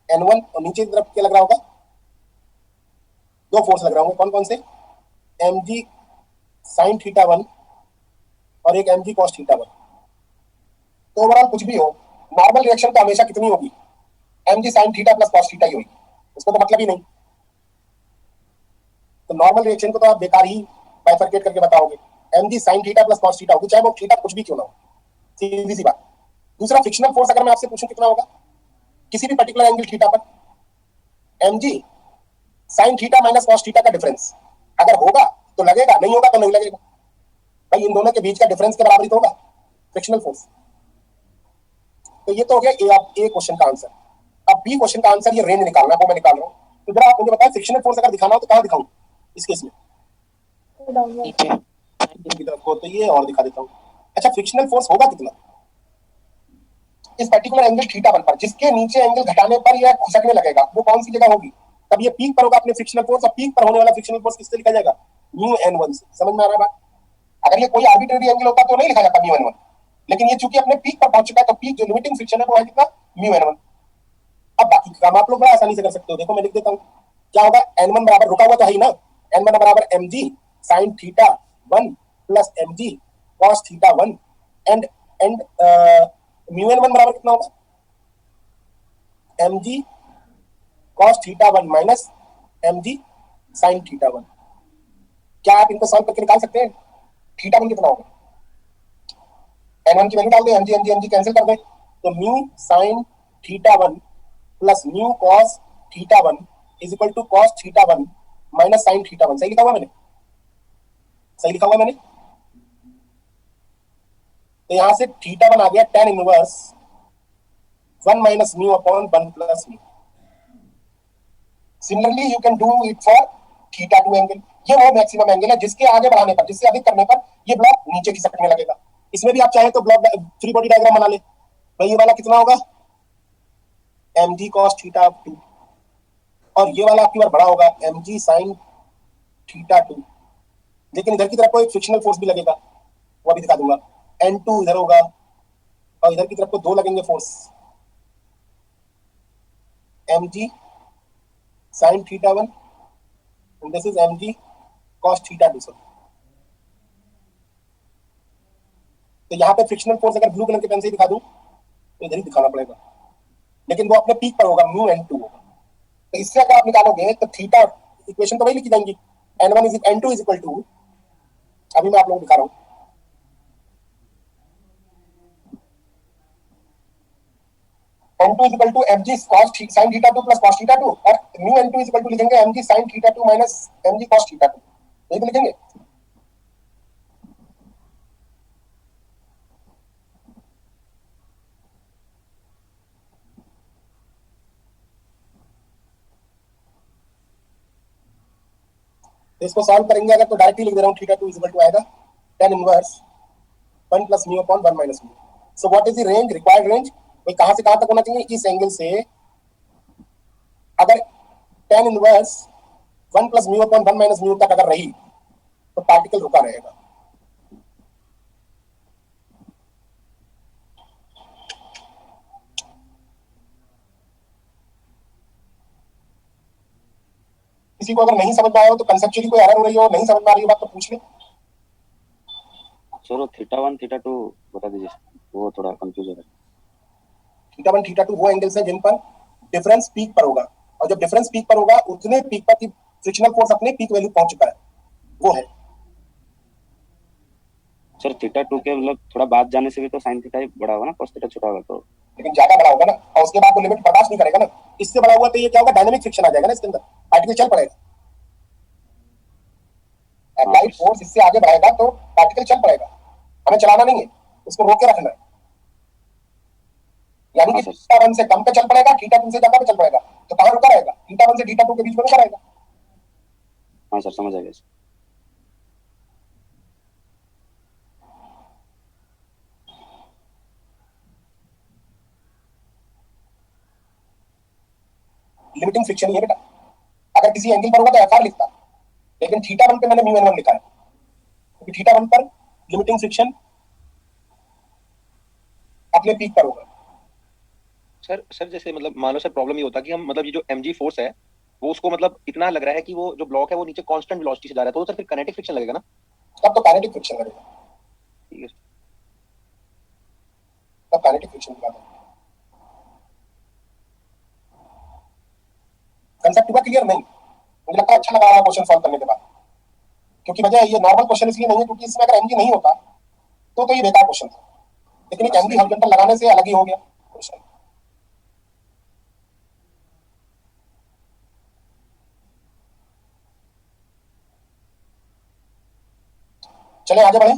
n1, और नीचे की तरफ क्या लग रहा होगा? दो फोर्स लग रहे होंगे, कौन कौन से? mg sin θ1 और एक mg cos θ1। तो ओवरऑल कुछ भी हो, नॉर्मल रिएक्शन तो हमेशा कितनी होगी? mg sin θ प्लस cos θ ही होगी, उसको तो मतलब ही नहीं। तो नॉर्मल रिएक्शन को तो आप बेकार ही बाइफरकेट करके बताओगे, mg sin θ प्लस cos θ होगी, चाहे वो थीटा कुछ भी क्यों ना हो, सीधी सी बात। दूसरा फ्रिक्शनल फोर्स अगर मैं आपसे पूछूं कितना होगा किसी भी पर्टिकुलर एंगल थीटा पर? mg sin θ माइनस cos θ का डिफरेंस अगर होगा तो लगेगा, नहीं होगा तो नहीं लगेगा। भाई इन दोनों के बीच का डिफरेंस के बराबर तो होगा फ्रिक्शनल फोर्स। तो ये तो हो गया ए क्वेश्चन का आंसर। अब बी क्वेश्चन का आंसर, ये रेंज निकालना है, वो मैं निकाल रहा हूँ। तो जरा आप मुझे बताएं फ्रिक्शनल फोर्स अगर दिखाना हो तो कहाँ दिखाऊं इस केस में? डाउनवर्ड। नीचे नीचे की तरफ को, तो ये और दिखा देता हूँ। अच्छा, फ्रिक्शनल फोर्स होगा कितना इस पर्टिकुलर एंगल θ1 पर, जिसके नीचे एंगल घटाने पर यह खसकने लगेगा, वो कौन सी जगह होगी? तब ये पीक पर होगा अपने फ्रिक्शनल फोर्स, और पीक पर होने वाला फ्रिक्शनल फोर्स किससे लिखा जाएगा? μn1 से। समझ में आ रहा है बात? अगर ये कोई आर्बिट्रेरी एंगल होता तो नहीं लिखा जाता μn1, लेकिन ये चूंकि अपने पीक पर पहुंच चुका है, तो पीक जो लिमिटिंग फ्रिक्शन है वो है कितना? μn1। अब बाकी काम आप लोग बड़ा आसानी से कर सकते हो। देखो मैं लिख देता हूँ, क्या होगा? n1 बराबर, रुका हुआ तो है ही ना, n1 बराबर mg sin θ1 plus mg cos θ1 and μn1 बराबर कितना होगा? mg cos θ1 minus mg sin θ1। क्या आप इनको सॉल्व करके निकाल सकते हैं? θ1 कितना होगा? n1 की वैल्यू डाल दे, mg कैंसिल कर दे, तो mu sin θ1 plus mu cos θ1 is equal to cos θ1 minus sin θ1। सही लिखा हुआ मैंने? सही लिखा हुआ मैंने? तो यहां से θ1 आ गया tan inverse 1 minus mu upon 1 plus mu. Similarly you can do it for θ2 angle. ये वो मैक्सिमम एंगल है जिसके आगे बढ़ाने पर, जिससे अधिक करने पर ये ब्लॉक नीचे खिसकने लगेगा। इसमें भी आप चाहें तो ब्लॉक फ्री बॉडी डायग्राम बना ले। भाई ये वाला कितना होगा? mg cos θ2, और ये वाला आपकी बार बड़ा होगा mg sin θ2। लेकिन इधर की तरफ को एक फ्रिक्शनल फोर्स भी लगेगा, वो अभी दिखा दूंगा। n2 इधर होगा, और इधर की तरफ को दो लगेंगे force, mg sin θ1 and this is mg cos θ2। तो यहाँ पे फ्रिक्शनल फोर्स अगर ब्लू कलर के पेन से दिखा दूं तो इधर ही दिखाना पड़ेगा, लेकिन वो अपने पीक पर होगा, म्यू n2 होगा। तो इससे अगर आप निकालोगे तो थीटा इक्वेशन तो वही लिखी जाएंगी, n1 is n2 is equal to, अभी मैं आप लोगों को दिखा रहा हूँ, n2 is equal to mg cos sin θ2 plus cos θ2, और mu n2 is equal to लिखेंगे mg sin θ2 minus mg cos θ2। यही तो लिखेंगे। तो इसको सॉल्व करेंगे अगर, तो डायरेक्टली लिख दे रहा हूँ, θ2 इज इक्वल टू आएगा tan inverse 1 plus mu upon 1 minus mu. So what is the range, required range? भाई कहां से कहां तक होना चाहिए? इस एंगल से अगर tan inverse 1 plus mu upon 1 minus mu तक अगर रही तो पार्टिकल रुका रहेगा। किसी को अगर नहीं समझ में आया हो तो कंसेप्चुअली कोई एरर हो रही हो, नहीं समझ में आ रही हो बात, तो पूछ ले। सर θ1 θ2 बता दीजिए, वो थोड़ा कंफ्यूज हो रहा है। θ1 θ2 वो एंगल्स है जिन पर डिफरेंस पीक पर होगा, और जब डिफरेंस पीक पर होगा उतने पीक पर की फ्रिक्शनल फोर्स अपने पीक वैल्यू पहुंच चुका है, वो है। सर θ2 के मतलब थोड़ा बाद जाने से भी तो sin θ ही बड़ा होगा ना, cos θ छोटा होगा, तो लेकिन ज्यादा बड़ा होगा ना, और उसके बाद तो लिमिट बर्दाश्त नहीं करेगा ना। इससे बड़ा हुआ तो ये क्या होगा? डायनेमिक फ्रिक्शन आ जाएगा ना इसके अंदर, पार्टिकल चल पड़ेगा। अप्लाइड फोर्स इससे आगे बढ़ेगा तो पार्टिकल चल पड़ेगा, हमें चलाना नहीं है, उसको रोक के रखना है। यानी कि θ1 से कम पे चल पड़ेगा, θ2 से ज्यादा पे चल पड़ेगा, तो कहां रुका रहेगा? θ1 से θ2 के बीच में रुका रहेगा। हाँ सर समझ आ गया। लिमिटिंग फ्रिक्शन ही है बेटा। अगर किसी एंगल पर होगा तो एफआर लिखता, लेकिन θ1 पे मैंने μn1 लिखा है, क्योंकि θ1 पर लिमिटिंग फ्रिक्शन अपने पीक पर होगा। सर जैसे मतलब मान लो सर प्रॉब्लम ये होता कि हम मतलब ये जो mg फोर्स है वो उसको मतलब इतना लग रहा है कि वो जो ब्लॉक है वो नीचे कांस्टेंट वेलोसिटी से जा रहा है, तो सर फिर काइनेटिक फ्रिक्शन लगेगा ना? तब तो काइनेटिक फ्रिक्शन लगेगा, ठीक है। तब काइनेटिक फ्रिक्शन लगेगा। कंसेप्ट हुआ क्लियर? नहीं, मुझे लगता है अच्छा लगा क्वेश्चन सॉल्व करने के बाद, क्योंकि वजह ये नॉर्मल क्वेश्चन इसलिए नहीं है क्योंकि इसमें अगर mg नहीं होता तो ये बेकार क्वेश्चन था, लेकिन एक mg हॉरिजॉन्टल लगाने से अलग ही हो गया क्वेश्चन। चले आगे बढ़े।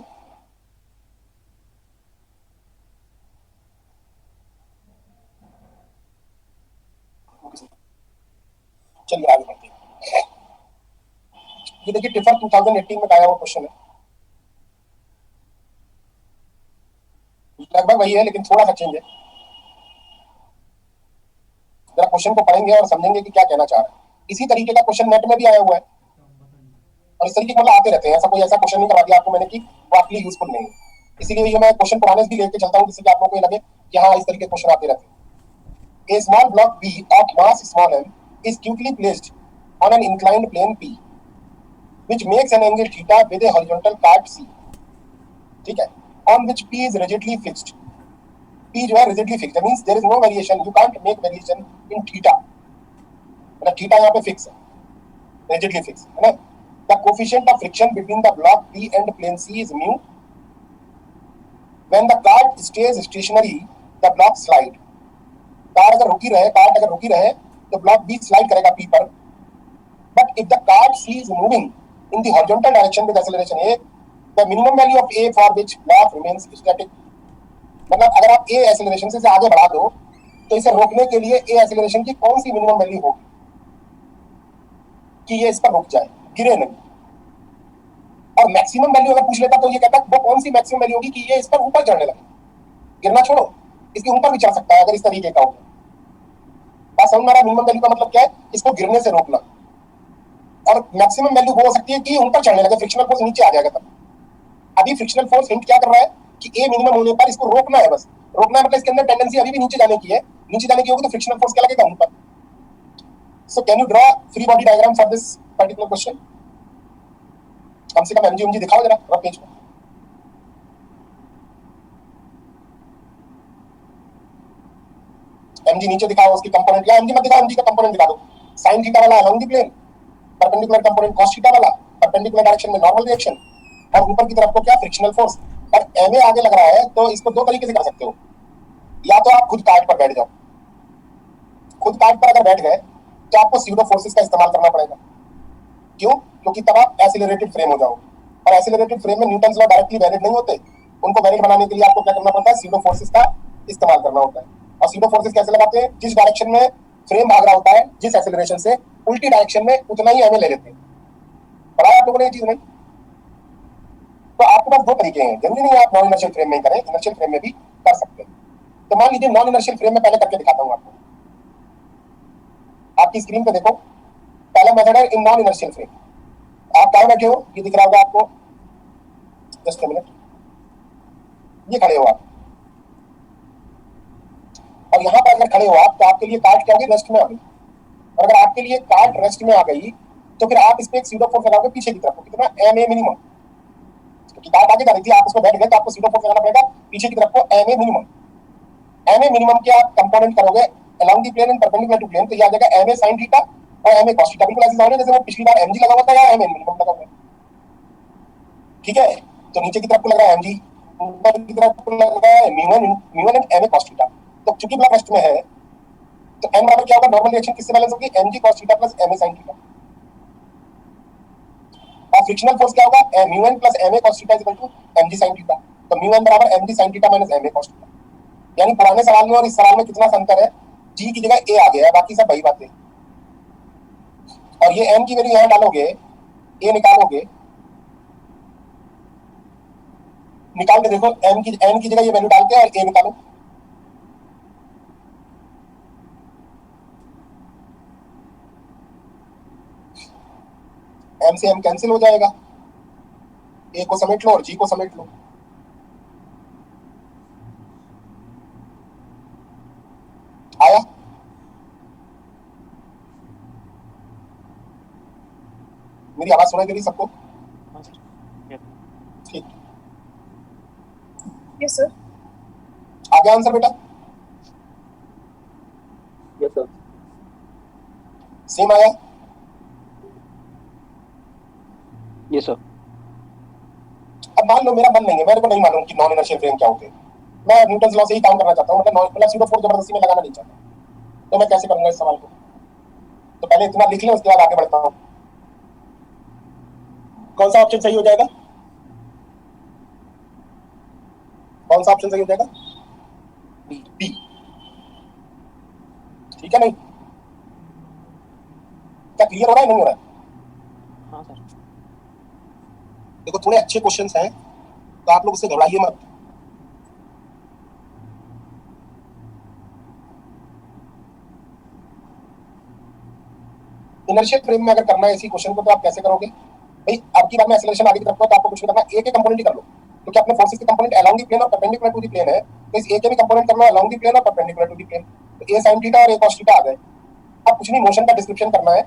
चलिए आगे बढ़ते हैं। ये देखिए टिफर 2018 में आया हुआ क्वेश्चन है, लगभग वही है लेकिन थोड़ा सा चेंज है। जरा क्वेश्चन को पढ़ेंगे और समझेंगे कि क्या कहना चाह रहा है। इसी तरीके का क्वेश्चन नेट में भी आया हुआ है और इस तरीके के मतलब आते रहते हैं। ऐसा कोई ऐसा क्वेश्चन नहीं करा दिया आपको मैंने कि वो आपके लिए यूजफुल नहीं है। इसीलिए ये मैं क्वेश्चन पुराने से भी लेके चलता हूँ जिससे कि आप लोगों को ये लगे कि हाँ इस तरीके के क्वेश्चन आते रहते हैं। A small block B of mass small m is quickly placed on an inclined plane P, which makes an angle theta with a horizontal cart C. ठीक है, on which P is rigidly fixed. P जो है rigidly fixed, that means there is no variation. You can't make variation in theta. मतलब theta यहाँ पे fix है, rigidly fixed, है ना? The coefficient of friction between the block P and plane C is mu. When the cart stays stationary, the block slide. Car अगर रुकी रहे तो ब्लॉक बी स्लाइड करेगा पी पर। But if the car C is moving in the horizontal direction with acceleration A, the minimum value of A for which block remains static. मतलब अगर आप ए acceleration से आगे बढ़ा दो तो इसे रोकने के लिए ए एक्सेलरेशन की कौन सी मिनिमम वैल्यू होगी कि ये इस पर रुक जाए, गिरे नहीं। और मैक्सिमम वैल्यू अगर पूछ लेता तो ये कहता वो कौन सी मैक्सिमम वैल्यू होगी कि ये इस पर ऊपर चढ़ने लगे, गिरना छोड़ो इसके ऊपर भी चढ़ सकता है अगर इस तरीके का हो। बात समझ में आ रहा है? मिनिमम वैल्यू का मतलब क्या है, इसको गिरने से रोकना। और मैक्सिमम वैल्यू वो हो सकती है कि ऊपर चढ़ने लगे, फ्रिक्शनल फोर्स नीचे आ जाएगा तब। अभी फ्रिक्शनल फोर्स हिंट क्या कर रहा है कि ए मिनिमम होने पर इसको रोकना है, बस रोकना है। मतलब इसके अंदर टेंडेंसी अभी भी नीचे जाने की है, नीचे जाने की होगी तो फ्रिक्शनल फोर्स क्या लगेगा ऊपर। So can you draw free body diagram for this particular question? कम से कम एमजी दिखाओ जरा रफ पेज में। एमजी नीचे दिखाओ उसकी कंपोनेंट, या एमजी मत दिखाओ, एमजी का कंपोनेंट दिखा दो। साइन थीटा वाला along the plane, perpendicular component cos theta वाला, परपेंडिकुलर डायरेक्शन में नॉर्मल रिएक्शन, और ऊपर की तरफ को क्या फ्रिक्शनल फोर्स। और एमए आगे लग रहा है तो इसको दो तरीके से कर सकते हो। या तो आप खुद काट पर बैठ जाओ, खुद काट पर अगर बैठ गए तो आपको स्यूडो फोर्सेस का इस्तेमाल करना पड़ेगा। क्यों? क्योंकि तब आप एक्सीलरेटेड फ्रेम हो जाओगे, और एक्सीलरेटेड फ्रेम में न्यूटन्स लॉ डायरेक्टली वैलिड नहीं होते। उनको वैलिड बनाने के लिए आपको क्या करना पड़ता है, स्यूडो फोर्सेस का इस्तेमाल करना होता है। और स्यूडो फोर्सेस कैसे लगाते हैं? जिस डायरेक्शन में फ्रेम भाग रहा होता है जिस एक्सेलरेशन से, उल्टी डायरेक्शन में उतना ही एमए ले लेते हैं। पढ़ा आप लोगों ने ये चीज नहीं? तो आपके पास दो तरीके हैं, जरूरी नहीं आप नॉन इनर्शियल फ्रेम में करें, इनर्शियल फ्रेम में भी कर सकते हैं। तो मान लीजिए नॉन इनर्शियल फ्रेम में पहले करके दिखाता हूँ आपको। आपकी स्क्रीन पे देखो, पहला मेथड है इन नॉन इनर्शियल फ्रेम। आप कहाँ बैठे हो ये दिख रहा होगा आपको, जस्ट अ मिनट, ये खड़े हो आप, और यहाँ पर अगर खड़े हो आप तो आपके लिए कार्ड क्या होगी, रेस्ट में आ गई। और अगर आपके लिए कार्ड रेस्ट में आ गई तो फिर आप इस पे एक सीडो फोर्स लगाओगे पीछे की तरफ, कितना एम ए मिनिमम, क्योंकि कार्ड आगे जा रही थी आप उसको बैठ गए तो आपको सीडो फोर्स लगाना पड़ेगा पीछे की तरफ को M A minimum. M A minimum के आप कंपोनेंट करोगे along the plane and perpendicular to plane, तो ये आ जाएगा एम ए साइन थीटा और एम ए कॉस थीटा। बिल्कुल ऐसे समझ जैसे वो पिछली बार एमजी लगा हुआ था या एम ए मिनिमम लगा हुआ है। ठीक है, तो नीचे की तरफ को लग रहा है एमजी, ऊपर की तरफ को लग रहा है म्यू1 and M A cos theta. तो चूंकि ब्लॉक रेस्ट में है तो एम बराबर क्या होगा, नॉर्मल रिएक्शन किससे बैलेंस होगी, MG cos theta plus M A sine theta. और फ्रिक्शनल फोर्स क्या होगा, म्यू1 plus M A cos theta is equal to MG sine theta. तो म्यू1 बराबर MG sine theta minus M A cos theta. यानी पुराने सवाल में और इस सवाल में कितना अंतर है, जी की जगह ए आ गया है, बाकी सब वही बातें। और ये एम की वैल्यू यहाँ डालोगे, ए निकालोगे, निकाल के देखो एम की जगह ये वैल्यू डाल के और ए निकालो। एम से एम कैंसिल हो जाएगा, ए को समेट लो और जी को समेट लो। आया? मेरी आवाज सुनाई दे रही सबको? ठीक, यस सर। आ गया आंसर बेटा? Yes sir. सेम आया? Yes sir. अब मान लो मेरा मन नहीं है, मेरे को नहीं मालूम कि नॉन इनर्शियल फ्रेम क्या होते हैं, मैं न्यूटन लॉ से ही काम करना चाहता हूँ, मतलब सीडो फोर्स जबरदस्ती में लगाना नहीं चाहता, तो मैं कैसे करूंगा इस सवाल को? तो पहले इतना लिख लें, उसके बाद आगे बढ़ता हूँ। कौन सा ऑप्शन सही हो जाएगा? कौन सा ऑप्शन सही हो जाएगा? बी। ठीक है, नहीं क्या क्लियर हो रहा है, नहीं हो रहा है? हाँ सर। देखो थोड़े अच्छे क्वेश्चंस हैं तो आप लोग उससे घबराइए मत। इनर्शियल फ्रेम में अगर करना है इसी क्वेश्चन को तो आप कैसे करोगे भाई? आपकी बार में एक्सेलरेशन आगे की तरफ है तो आपको कुछ नहीं करना, ए के कंपोनेंट ही कर लो, क्योंकि अपने फोर्सेस के कंपोनेंट अलोंग द प्लेन और परपेंडिकुलर टू द प्लेन है, तो इस ए के भी कंपोनेंट करना अलोंग द प्लेन और परपेंडिकुलर टू द प्लेन, तो ए sin थीटा और ए cos थीटा आ गए। अब कुछ नहीं, मोशन का डिस्क्रिप्शन करना है।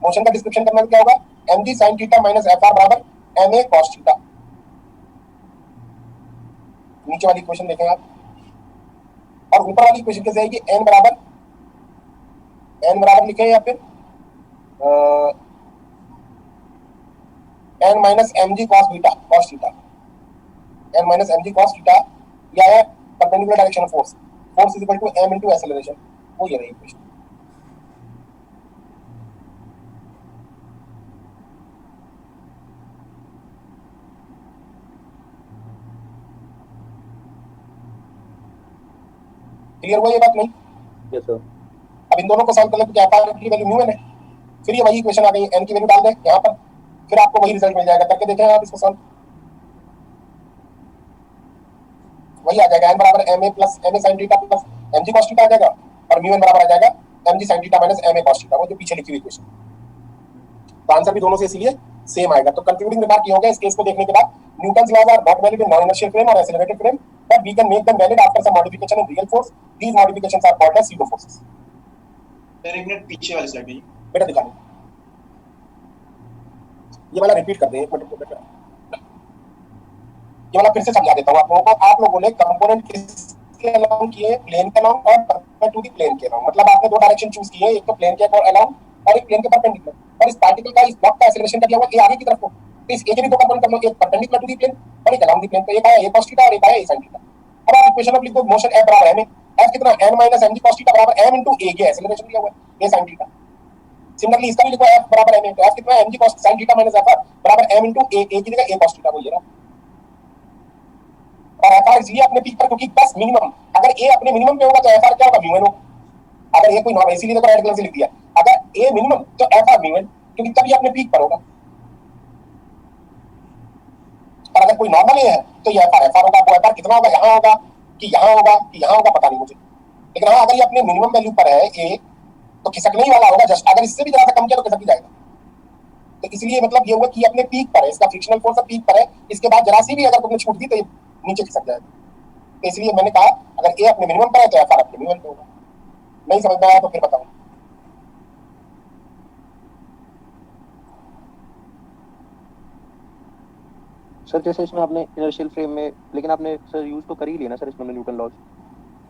मोशन का डिस्क्रिप्शन करना क्या होगा? mg sin theta minus fr बराबर ma cos थीटा। नीचे वाली इक्वेशन देखें आप, और ऊपर वाली इक्वेशन कैसे आएगी? n बराबर लिखें या फिर n माइनस mg cos थीटा, n माइनस mg cos थीटा, या है perpendicular direction of force, force is equal to m into acceleration, वो ये रही इक्वेशन। क्लियर हुआ ये बात? नहीं? Yes sir. अब इन दोनों को सॉल्व कर ले तो क्या पावर की वैल्यू म्यू n है, फिर ये वही इक्वेशन आ गई, n की वैल्यू डाल दें यहाँ पर, फिर आपको वही रिजल्ट मिल जाएगा। करके देखें आप इसको सॉल्व, वही आ जाएगा, n बराबर ma plus ma sin theta plus mg cos theta आ जाएगा, और म्यू n बराबर आ जाएगा mg sin theta minus ma cos theta, वो जो पीछे लिखी हुई इक्वेशन। तो आंसर भी दोनों से इसीलिए सेम आएगा। तो कंक्लूडिंग रिमार्क ये होगा इस केस को देखने के बाद, Newton's laws are not valid in non inertial frame और accelerated frame, but we can make them valid after some modification in real force. These modifications are called as pseudo forces. Sir एक minute पीछे वाली slide में बेटा दिखा दो, ये वाला रिपीट कर दें एक मिनट बेटा, ये वाला फिर से समझा देता हूं आप लोगों को। आप लोगों ने कंपोनेंट किसके अलोंग किए? प्लेन के अलोंग और परपेंडिकुलर टू द प्लेन के अलोंग, मतलब आपने दो डायरेक्शन चूज किए, एक तो प्लेन के अलोंग और एक प्लेन के परपेंडिकुलर, और इस पार्टिकल का, इस ब्लॉक का एक्सेलरेशन का दिया हुआ ए आगे की तरफ को, तो इस ए के भी दो कंपोनेंट कर लो, एक परपेंडिकुलर टू द प्लेन और एक अलोंग द प्लेन, तो एक आया a cos थीटा और एक आया a sin थीटा। अब आप इक्वेशन में लिख दो, मोशन f बराबर m, f कितना? n माइनस mg cos थीटा बराबर m इनटू a के एक्सेलरेशन दिया हुआ है a sin थीटा। सिमिलरली इसका भी लिखो, f बराबर m, तो f कितना है? mg cos sin theta minus f बराबर m इनटू a की जगह a cos थीटा, वो ये रहा। और fr इसलिए अपने पीक पर क्योंकि बस मिनिमम, अगर a अपने मिनिमम पे होगा तो fr क्या होगा? म्यू n होगा। अगर a कोई नॉर्मल, इसीलिए तो रेड कलर से लिख दिया, अगर a मिनिमम तो fr म्यू n, क्योंकि तब ये अपने पीक पर होगा। और अगर कोई नॉर्मल a है तो ये fr होगा। वो fr कितना होगा? यहाँ होगा कि यहाँ होगा कि यहाँ होगा, पता नहीं मुझे, लेकिन हाँ अगर ये अपने मिनिमम वैल्यू पर है a, तो खिसकने ही वाला होगा जस्ट, अगर इससे भी जरा सा कम किया तो खिसक ही जाएगा। तो इसलिए मतलब ये हुआ कि अपने पीक पर है, इसका फ्रिक्शनल फोर्स पीक पर है, इसके बाद जरा सी भी अगर तुमने छूट दी तो ये नीचे खिसक जाएगा। तो इसलिए मैंने कहा अगर ए अपने मिनिमम पर है तो एफ आर अपने मिनिमम पे होगा। नहीं समझ में आया तो फिर बताऊं। सर जैसे इसमें आपने इनर्शियल फ्रेम में, लेकिन आपने सर यूज तो कर ही लिया ना सर इसमें न्यूटन लॉज।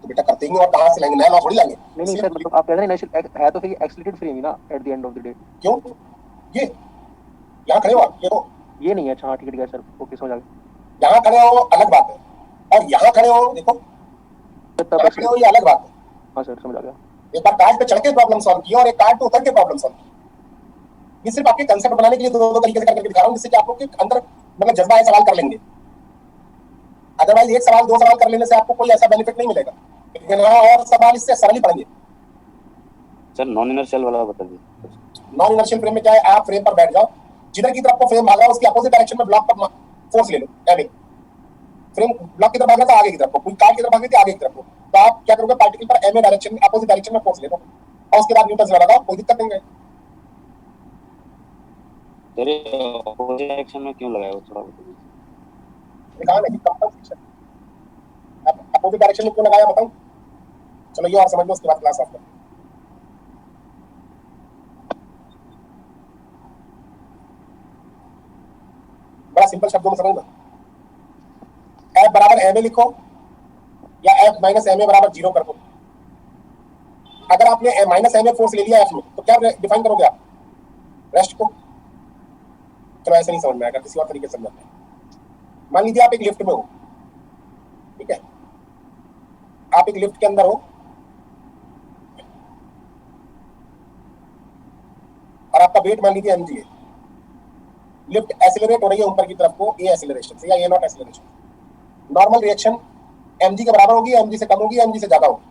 तो बेटा करते ही और कहां से लाएंगे? नया लॉ थोड़ी लाएंगे। नहीं सर, मतलब आप कह रहे हैं इनर्शियल है तो फिर एक्सीलरेटेड फ्रेम ही ना at the end of the day. क्यों? ये यहां खड़े हो आप, ये नहीं है। अच्छा हाँ ठीक है सर, ओके समझ आ गया। यहां खड़े हो अलग बात है, और यहां खड़े हो, देखो तब खड़े हो, ये अलग बात है। हाँ सर समझ आ गया। एक बार कार्ड पे चढ़ के प्रॉब्लम सॉल्व की और एक कार्ड पे उतर के प्रॉब्लम सॉल्व की। ये सिर्फ आपके कंसेप्ट बनाने के लिए दो तरीके से करके दिखा रहा हूं, जिससे कि आप लोग के अंदर मतलब जज्बा है, सवाल कर लेंगे। अदरवाइज एक सवाल दो सवाल कर लेने से आपको कोई ऐसा बेनिफिट नहीं मिलेगा, लेकिन हाँ और सवाल इससे सरल ही पड़ेंगे। सर नॉन इनर्शियल वाला बता दीजिए। नॉन इनर्शियल फ्रेम में क्या है? आप फ्रेम पर बैठ जाओ, जिधर की तरफ को फ्रेम भाग रहा है उसकी अपोजिट डायरेक्शन में ब्लॉक पर फोर्स ले लो। एम फ्रेम ब्लॉक की तरफ भाग रहा था आगे की तरफ को, कोई कार्ड की तरफ भाग रही थी आगे की तरफ को, तो आप क्या करोगे? पार्टिकल पर एम डायरेक्शन अपोजिट डायरेक्शन में फोर्स ले लो और उसके बाद न्यूटन लगा दो, कोई दिक्कत नहीं है। तेरे अपोजिट डायरेक्शन में क्यों लगाया वो थोड़ा बताइए। दिखा नहीं कंपनसेशन, अब अपोजिट डायरेक्शन में क्यों लगाया बताऊं? चलो ये और समझ लो, उसके बाद क्लास ऑफ कर। बड़ा सिंपल शब्दों में समझना, f बराबर ma लिखो या f माइनस ma बराबर 0 कर दो। अगर आपने माइनस ma फोर्स ले लिया f में तो क्या डिफाइन करोगे आप? रेस्ट को। चलो ऐसे नहीं समझ में आएगा, किसी और तरीके से समझना है। मान लीजिए आप एक लिफ्ट में हो, ठीक है, आप एक लिफ्ट के अंदर हो और आपका वेट मान लीजिए mg है। लिफ्ट एक्सीलरेट हो रही है ऊपर की तरफ को a एक्सीलरेशन से या a not acceleration. Normal reaction mg के बराबर होगी, mg से कम होगी, mg से ज्यादा होगी?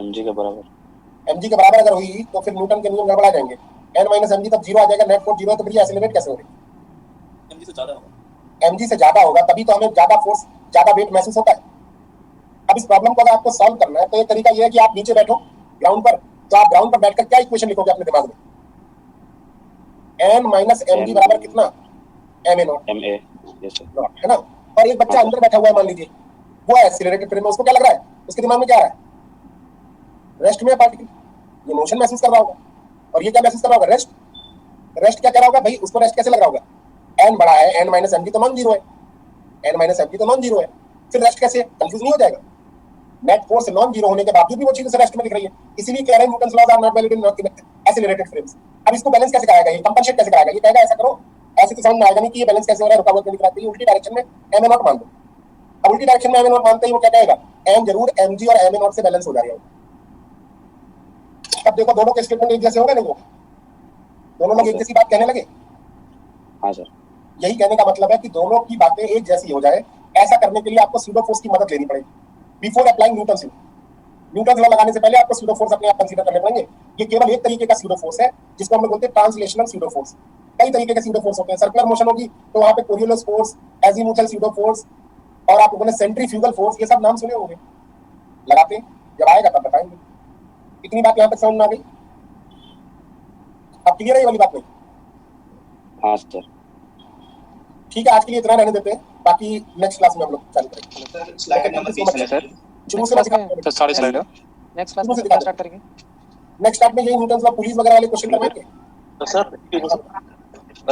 mg के बराबर। mg के बराबर अगर हुई तो फिर न्यूटन के नियम गड़बड़ा जाएंगे। n माइनस mg तब 0 आ जाएगा, नेट फोर्स 0 है, तो फिर ये एक्सेलरेट कैसे हो रही? mg से ज्यादा होगा। mg से ज्यादा होगा तभी तो हमें ज्यादा फोर्स, ज्यादा वेट महसूस होता है। अब इस प्रॉब्लम को अगर आपको सॉल्व करना है तो एक तरीका ये है कि आप नीचे बैठो ग्राउंड पर, तो आप ग्राउंड पर बैठकर क्या इक्वेशन लिखोगे अपने दिमाग में? n माइनस mg बराबर कितना? ma not, ma, yes sir. है ना? और एक बच्चा अंदर बैठा हुआ है मान लीजिए, वो है एक्सीलरेटेड फ्रेम में, उसको क्या लग रहा है? उसके दिमाग में क्या आ रहा है? रेस्ट में पार्टिकल, ये मोशन महसूस कर रहा होगा। और ये क्या महसूस कर रहा होगा? रेस्ट। रेस्ट क्या कर रहा होगा भाई? उसको रेस्ट कैसे लग रहा होगा? n बड़ा है, n माइनस mg तो नॉन जीरो है, n माइनस mg तो नॉन जीरो है, फिर रेस्ट कैसे? कंफ्यूज नहीं हो जाएगा? नेट फोर्स नॉन जीरो होने के बावजूद भी वो चीज रेस्ट में दिख रही है, इसीलिए कह रहे हैं Newton's laws are not valid in accelerated frames. अब इसको बैलेंस कैसे कराएगा? ये कंपनसेट कैसे कराएगा? ये कहेगा ऐसा करो, ऐसे तो समझ में आएगा नहीं कि ये बैलेंस कैसे हो रहा है, रुका हुआ क्यों दिख रहा है, उल्टी डायरेक्शन में ma नॉट मान दो। अब उल्टी डायरेक्शन में ma नॉट मानते ही वो क्या कहेगा? m जरूर mg और ma नॉट से बैलेंस हो जाएगा। अब देखो दोनों के स्टेटमेंट एक जैसे हो गए नहीं? वो दोनों लोग एक जैसी बात कहने लगे। हाँ सर। यही कहने का मतलब है कि दोनों की बातें एक जैसी हो जाए, ऐसा करने के लिए आपको सूडो फोर्स की मदद लेनी पड़ेगी before applying Newton's law. Newton's law लगाने से पहले आपको सूडो फोर्स अपने आप कंसीडर करने पड़ेंगे। ये केवल एक तरीके का सूडो फोर्स है जिसको हम लोग बोलते हैं ट्रांसलेशनल सूडो फोर्स। कई तरीके के सूडो फोर्स होते हैं। सर्कुलर मोशन होगी तो वहां पे Coriolis force, azimuthal pseudo force, और आप लोगों ने सेंट्रीफ्यूगल फोर्स, ये सब नाम सुने होंगे। लगाते हैं, जब आएगा तब बताएंगे। इतनी बात यहाँ तक समझ में आ गई? अब क्लियर है ये वाली बात? नहीं? हाँ सर। ठीक है, आज के लिए इतना रहने देते हैं, बाकी नेक्स्ट क्लास में हम लोग चालू करेंगे। सर स्लाइड नंबर 20 है सर। शुरू से सर साढ़े स्लाइड है। नेक्स्ट क्लास में स्टार्ट करेंगे। नेक्स्ट स्टार्ट में यही न्यूटन्स लॉ पुलिस वगैरह वाले क्वेश्चन करवाएंगे। तो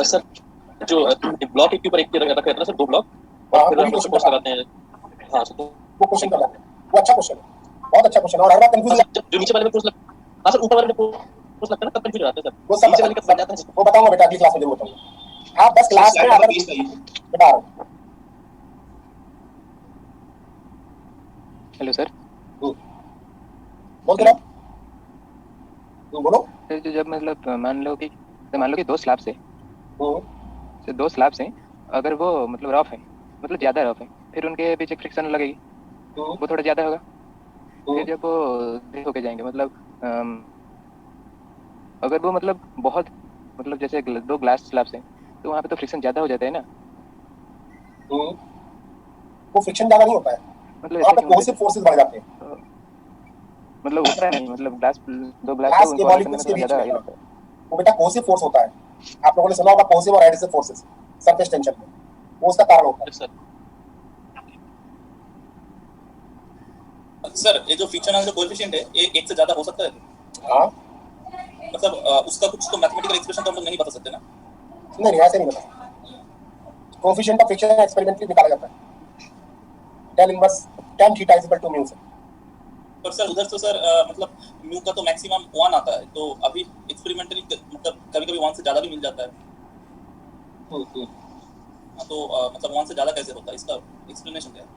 सर जो ब्लॉक एक के ऊपर एक रखा है सर, 2 ब्लॉक, और फिर हम लोग फोर्स लगाते हैं। हाँ सर, वो क्वेश्चन करवाते हैं, वो अच्छा क्वेश्चन है, बहुत अच्छा क्वेश्चन है। और हर बार कंफ्यूज जो नीचे वाले में फोर्स हाँ सर, ऊपर वाले में फोर्स लगता है ना, तब कंफ्यूज हो जाते हैं सर। वो सब नीचे वाले का बन जाता है। वो बताऊंगा बेटा, अगली क्लास में जरूर बताऊंगा। आप बस क्लास में स्लाइड अगर नंबर 20 का ये बता रहा हूँ। Hello sir. बोल दे रहा, बोलो। सर जब मतलब मान लो कि 2 स्लैब्स है, तो 2 स्लैब्स हैं, अगर वो मतलब रफ है, मतलब ज्यादा रफ है, फिर उनके बीच एक फ्रिक्शन लगेगी, वो थोड़ा ज्यादा होगा। फिर जब वो होके जाएंगे, मतलब अगर वो मतलब बहुत मतलब जैसे 2 ग्लास स्लैब्स हैं, तो वहाँ पे तो फ्रिक्शन ज्यादा हो जाता है ना। वो फ्रिक्शन ज्यादा नहीं होता है, मतलब वहाँ पे कोहेसिव फोर्सेस बढ़ जाते हैं। मतलब होता नहीं, मतलब ग्लास 2 ग्लास ग्लास तो के उनको मॉलिक्यूल्स के थोड़ा बीच ज्यादा में ये लगता है। वो बेटा कोहेसिव फोर्स होता है। आप लोगों ने सुना होगा कोहेसिव और एडहेसिव फोर्सेस सरफेस टेंशन में, वो उसका कारण होता है। सर ये जो फ्रिक्शन का जो कोएफिशिएंट है ये 1 से ज्यादा हो सकता है? हाँ, मतलब उसका कुछ तो मैथमेटिकल एक्सप्रेशन तो हम लोग नहीं बता सकते ना? नहीं ऐसे नहीं बता सकते। कोएफिशिएंट ऑफ फ्रिक्शन एक्सपेरिमेंटली निकाला जाता है, tan inverse tan theta is equal to mu से। पर सर उधर तो सर मतलब म्यू का तो मैक्सिमम 1 आता है, तो अभी एक्सपेरिमेंटली मतलब कभी-कभी 1 से ज्यादा भी मिल जाता है। तो मतलब 1 से ज्यादा कैसे होता है, इसका एक्सप्लेनेशन क्या है?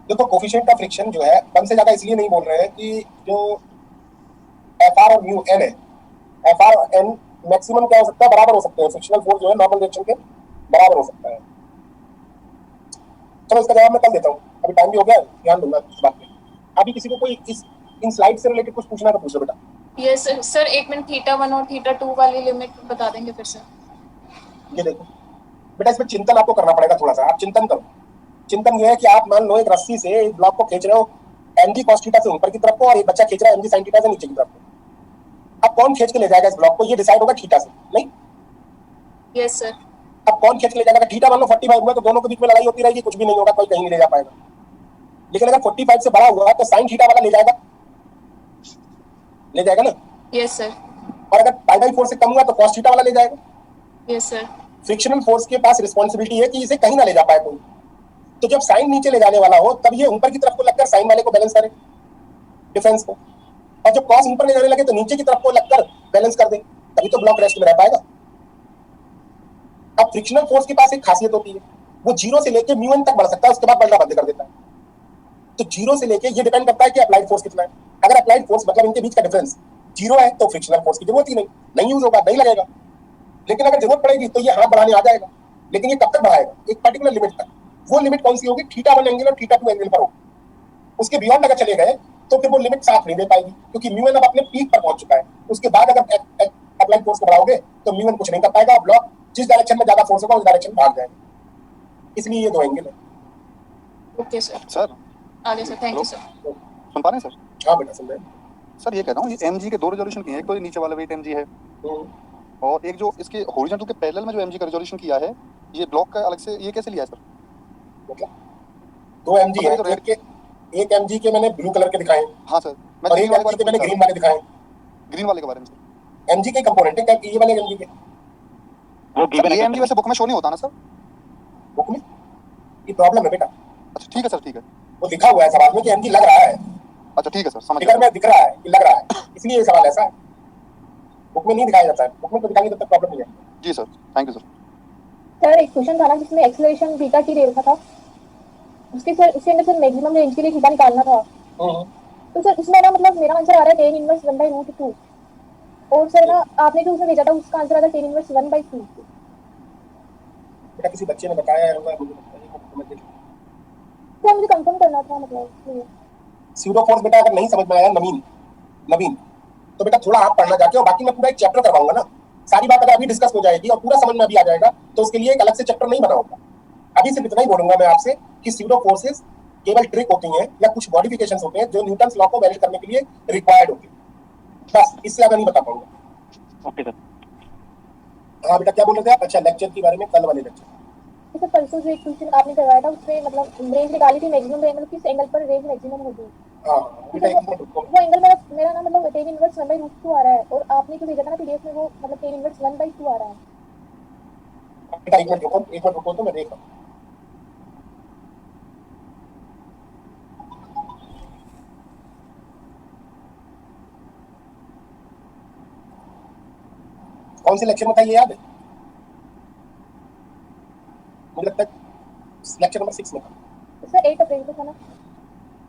देखो कोएफिशिएंट ऑफ फ्रिक्शन जो है 1 से ज्यादा इसलिए नहीं बोल रहे हैं कि जो एफआर और म्यू एन है, एफआर और एन मैक्सिमम क्या हो सकता है, बराबर हो सकते हैं। फ्रिक्शनल फोर्स जो है नॉर्मल रिएक्शन के बराबर हो सकता है। चलो इसका जवाब मैं कल देता हूँ, अभी टाइम भी हो गया, ध्यान दूंगा इस बात पे। अभी किसी को कोई इस इन स्लाइड से रिलेटेड कुछ पूछना तो पूछो बेटा। यस सर, 1 मिनट θ1 और θ2 वाली लिमिट बता देंगे फिर से। ये देखो बेटा, इसमें चिंतन आपको करना पड़ेगा थोड़ा सा। आप चिंतन करो। चिंतन ये है कि आप मान लो एक रस्सी से एक ब्लॉक को खींच रहे हो mg cos थीटा से ऊपर की तरफ को, और एक बच्चा खींच रहा है mg sin थीटा से नीचे की तरफ को। अब कौन खींच के ले जाएगा इस ब्लॉक को, ये डिसाइड होगा थीटा से, नहीं? Yes sir. अब कौन खींच के ले जाएगा? थीटा मान लो 45 हुआ तो दोनों के बीच में लड़ाई होती रहेगी, कुछ भी नहीं होगा, कोई कहीं नहीं ले जा पाएगा। लेकिन अगर 45 से बड़ा हुआ तो sin थीटा वाला ले जाएगा ना? Yes sir. और अगर π/4 से कम हुआ तो cos थीटा वाला ले जाएगा। Yes sir. फ्रिक्शनल फोर्स के पास रिस्पांसिबिलिटी है कि इसे कहीं ना ले जा पाए कोई। तो जब साइन नीचे ले जाने वाला हो तब ये ऊपर की तरफ को लगकर साइन वाले को बैलेंस करे, डिफरेंस को, और जब कॉस ऊपर ले जाने लगे तो नीचे की तरफ को लगकर बैलेंस कर दे, तभी तो ब्लॉक रेस्ट में रह पाएगा। अब फ्रिक्शनल फोर्स के पास एक खासियत होती है, वो 0 से लेके म्यू एन तक बढ़ सकता है, उसके बाद बढ़ना बंद कर देता है। तो 0 से लेके ये डिपेंड करता है कि अप्लाइड फोर्स कितना है। अगर अप्लाइड फोर्स मतलब इनके बीच का डिफरेंस 0 है तो फ्रिक्शनल फोर्स की जरूरत ही नहीं यूज होगा, नहीं लगेगा। लेकिन अगर जरूरत पड़ेगी तो ये हाथ बढ़ाने आ जाएगा, लेकिन ये कब तक बढ़ाएगा? एक पर्टिकुलर लिमिट तक। वो लिमिट कौन सी होगी, θ1 एंगल और θ2 एंगल पर होगी। उसके बियॉन्ड अगर चले गए तो फिर वो लिमिट साथ नहीं दे पाएगी, क्योंकि म्यू एन अब अपने पीक पर पहुंच चुका है। उसके बाद अगर अप्लाइड फोर्स को बढ़ाओगे तो म्यू एन कुछ नहीं कर पाएगा, ब्लॉक जिस डायरेक्शन में ज्यादा फोर्स होगा उस डायरेक्शन में भाग जाएगा। इसलिए ये दो एंगल है। ओके सर, सर आगे सर, थैंक यू सर। सुन पा रहे हैं सर? हाँ बेटा सुन रहे हैं सर। ये कह रहा हूँ, ये एमजी के दो रेजोल्यूशन किए हैं, एक तो ये नीचे वाला वेट एमजी है, और एक जो इसके हॉरिजॉन्टल के पैरेलल में जो एमजी का रेजोल्यूशन किया है, ये ब्लॉक का अलग से, ये कैसे लिया है सर? मतलब दो एमजी है, एक एमजी के मैंने ब्लू कलर के दिखाए हैं। हाँ सर, मैं और एक एमजी के मैंने ग्रीन वाले दिखाए हैं। ग्रीन वाले के बारे में सर? एमजी के कंपोनेंट है, ये वाले एमजी के वो गिवन ये एमजी वैसे बुक में शो नहीं होता ना सर? बुक में ये प्रॉब्लम है बेटा। अच्छा ठीक है सर, ठीक है। वो लिखा हुआ है सवाल में कि एमजी लग रहा है। अच्छा ठीक है सर, समझ फिगर में दिख रहा है कि लग रहा है, इसलिए ये सवाल ऐसा है। बुक में नहीं दिखाया जाता है, बुक में तो दिखाएंगे तब तक प्रॉब्लम नहीं है। जी sir, thank you sir. Sir एक क्वेश्चन था ना जिसमें एक्सेलरेशन बीटा टी दे रखा था, उसके सर उसके अंदर सर मैक्सिमम रेंज के लिए थीटा निकालना था। तो सर इसमें ना मतलब मेरा आंसर आ रहा है tan इनवर्स 1/√2, और सर ना आपने जो उसमें भेजा था उसका आंसर आ रहा है tan इनवर्स 1/2। बेटा किसी बच्चे ने बताया होगा, मुझे समझ नहीं। सर मुझे कंफर्म करना था, मतलब स्यूडो फोर्स बेटा अगर नहीं समझ में आया नवीन तो बेटा थोड़ा आप पढ़ना जाके, और बाकी मैं पूरा एक चैप्टर करवाऊंगा ना, सारी बात अगर अभी डिस्कस हो जाएगी और पूरा समझ में अभी आ जाएगा तो उसके लिए एक अलग से चैप्टर नहीं बना होगा। अभी सिर्फ इतना ही बोलूंगा मैं आपसे कि स्यूडो फोर्सेस केवल ट्रिक होती हैं या कुछ मॉडिफिकेशंस होते हैं जो न्यूटन लॉ को वैलिड करने के लिए रिक्वायर्ड होती है, बस इससे ज्यादा नहीं बता पाऊंगा। Okay sir. हाँ बेटा क्या बोल रहे थे आप? अच्छा लेक्चर के बारे में, कल वाले लेक्चर। सर परसों जो एक क्वेश्चन आपने करवाया था उसमें मतलब रेंज निकाली थी, मैक्सिमम रेंज मतलब किस एंगल पर रेंज मैक्सिमम होगी। हाँ बेटा एक मिनट रुको। वो एंगल मेरा ना मतलब tan इनवर्स 1/√2 आ रहा है, और आपने जो भेजा था ना पीडीएफ में वो मतलब tan इनवर्स 1/2 आ रहा है। बेटा एक मिनट रुको तो मैं देख रहा हूँ। कौन से लेक्चर में था ये याद है? मुझे लगता है लेक्चर नंबर 6 में था। सर 8 अप्रैल को था ना?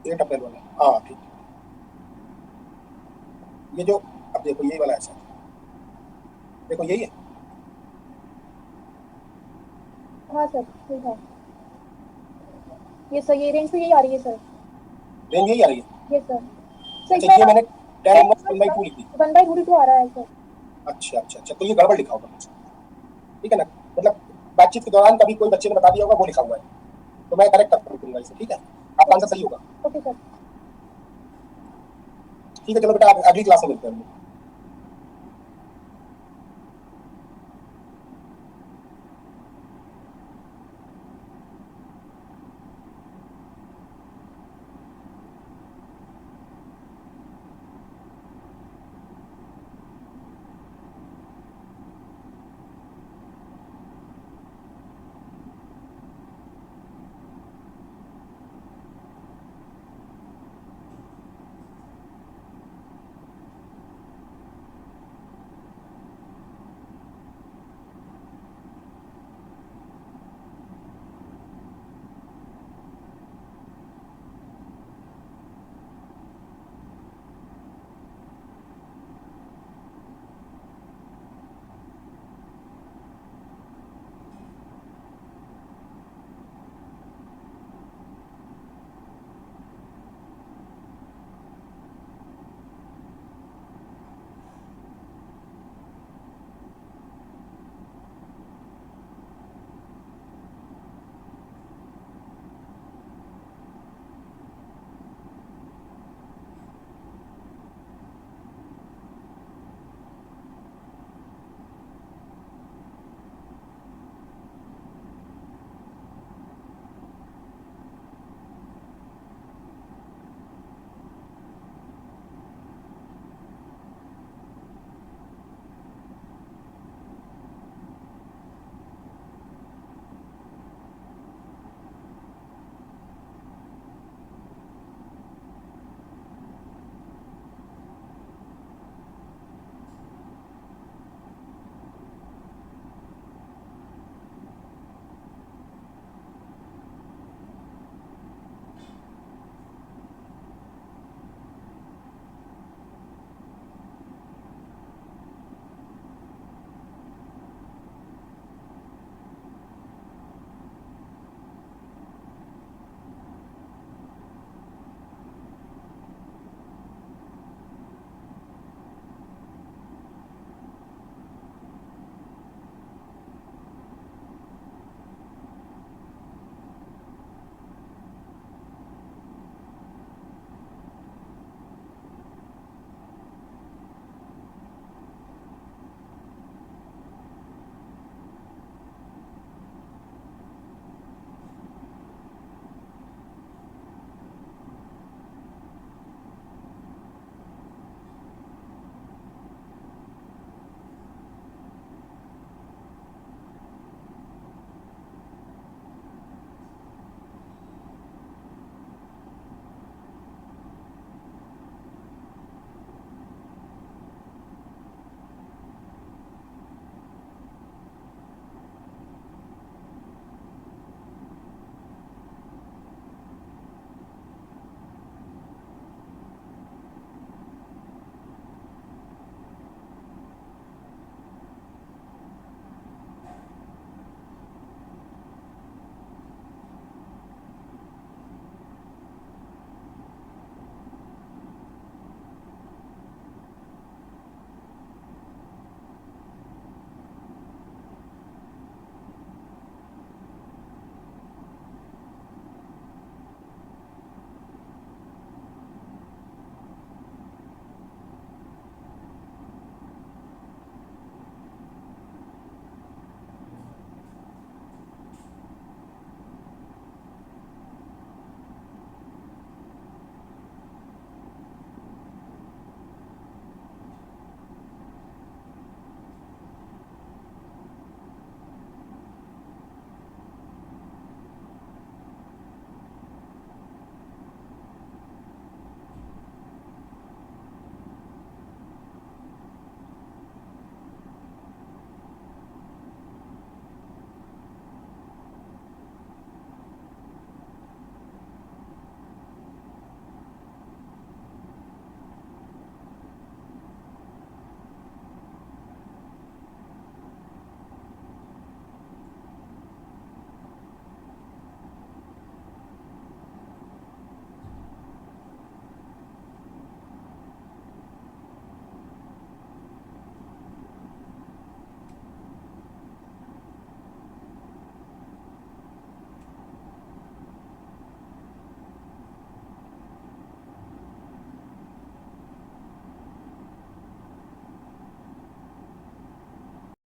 8 अप्रैल वाला, हाँ ठीक है। ये जो अब देखो यही वाला है सर, देखो यही है। हाँ सर ठीक है, ये सर ये रेंज तो यही आ रही है सर। रेंज यही आ रही है? Yes sir. अच्छा ये मैंने tan इनवर्स 1/2 लिखी। 1/√2 आ रहा है सर। अच्छा तो ये गड़बड़ लिखा होगा मुझे, ठीक है ना? मतलब बातचीत के दौरान कभी कोई बच्चे ने बता दिया होगा वो लिखा हुआ है, तो मैं करेक्ट कर दूंगा इसे, ठीक है? आपका आंसर सही होगा। Okay sir. ठीक है चलो बेटा अगली क्लास में मिलते हैं।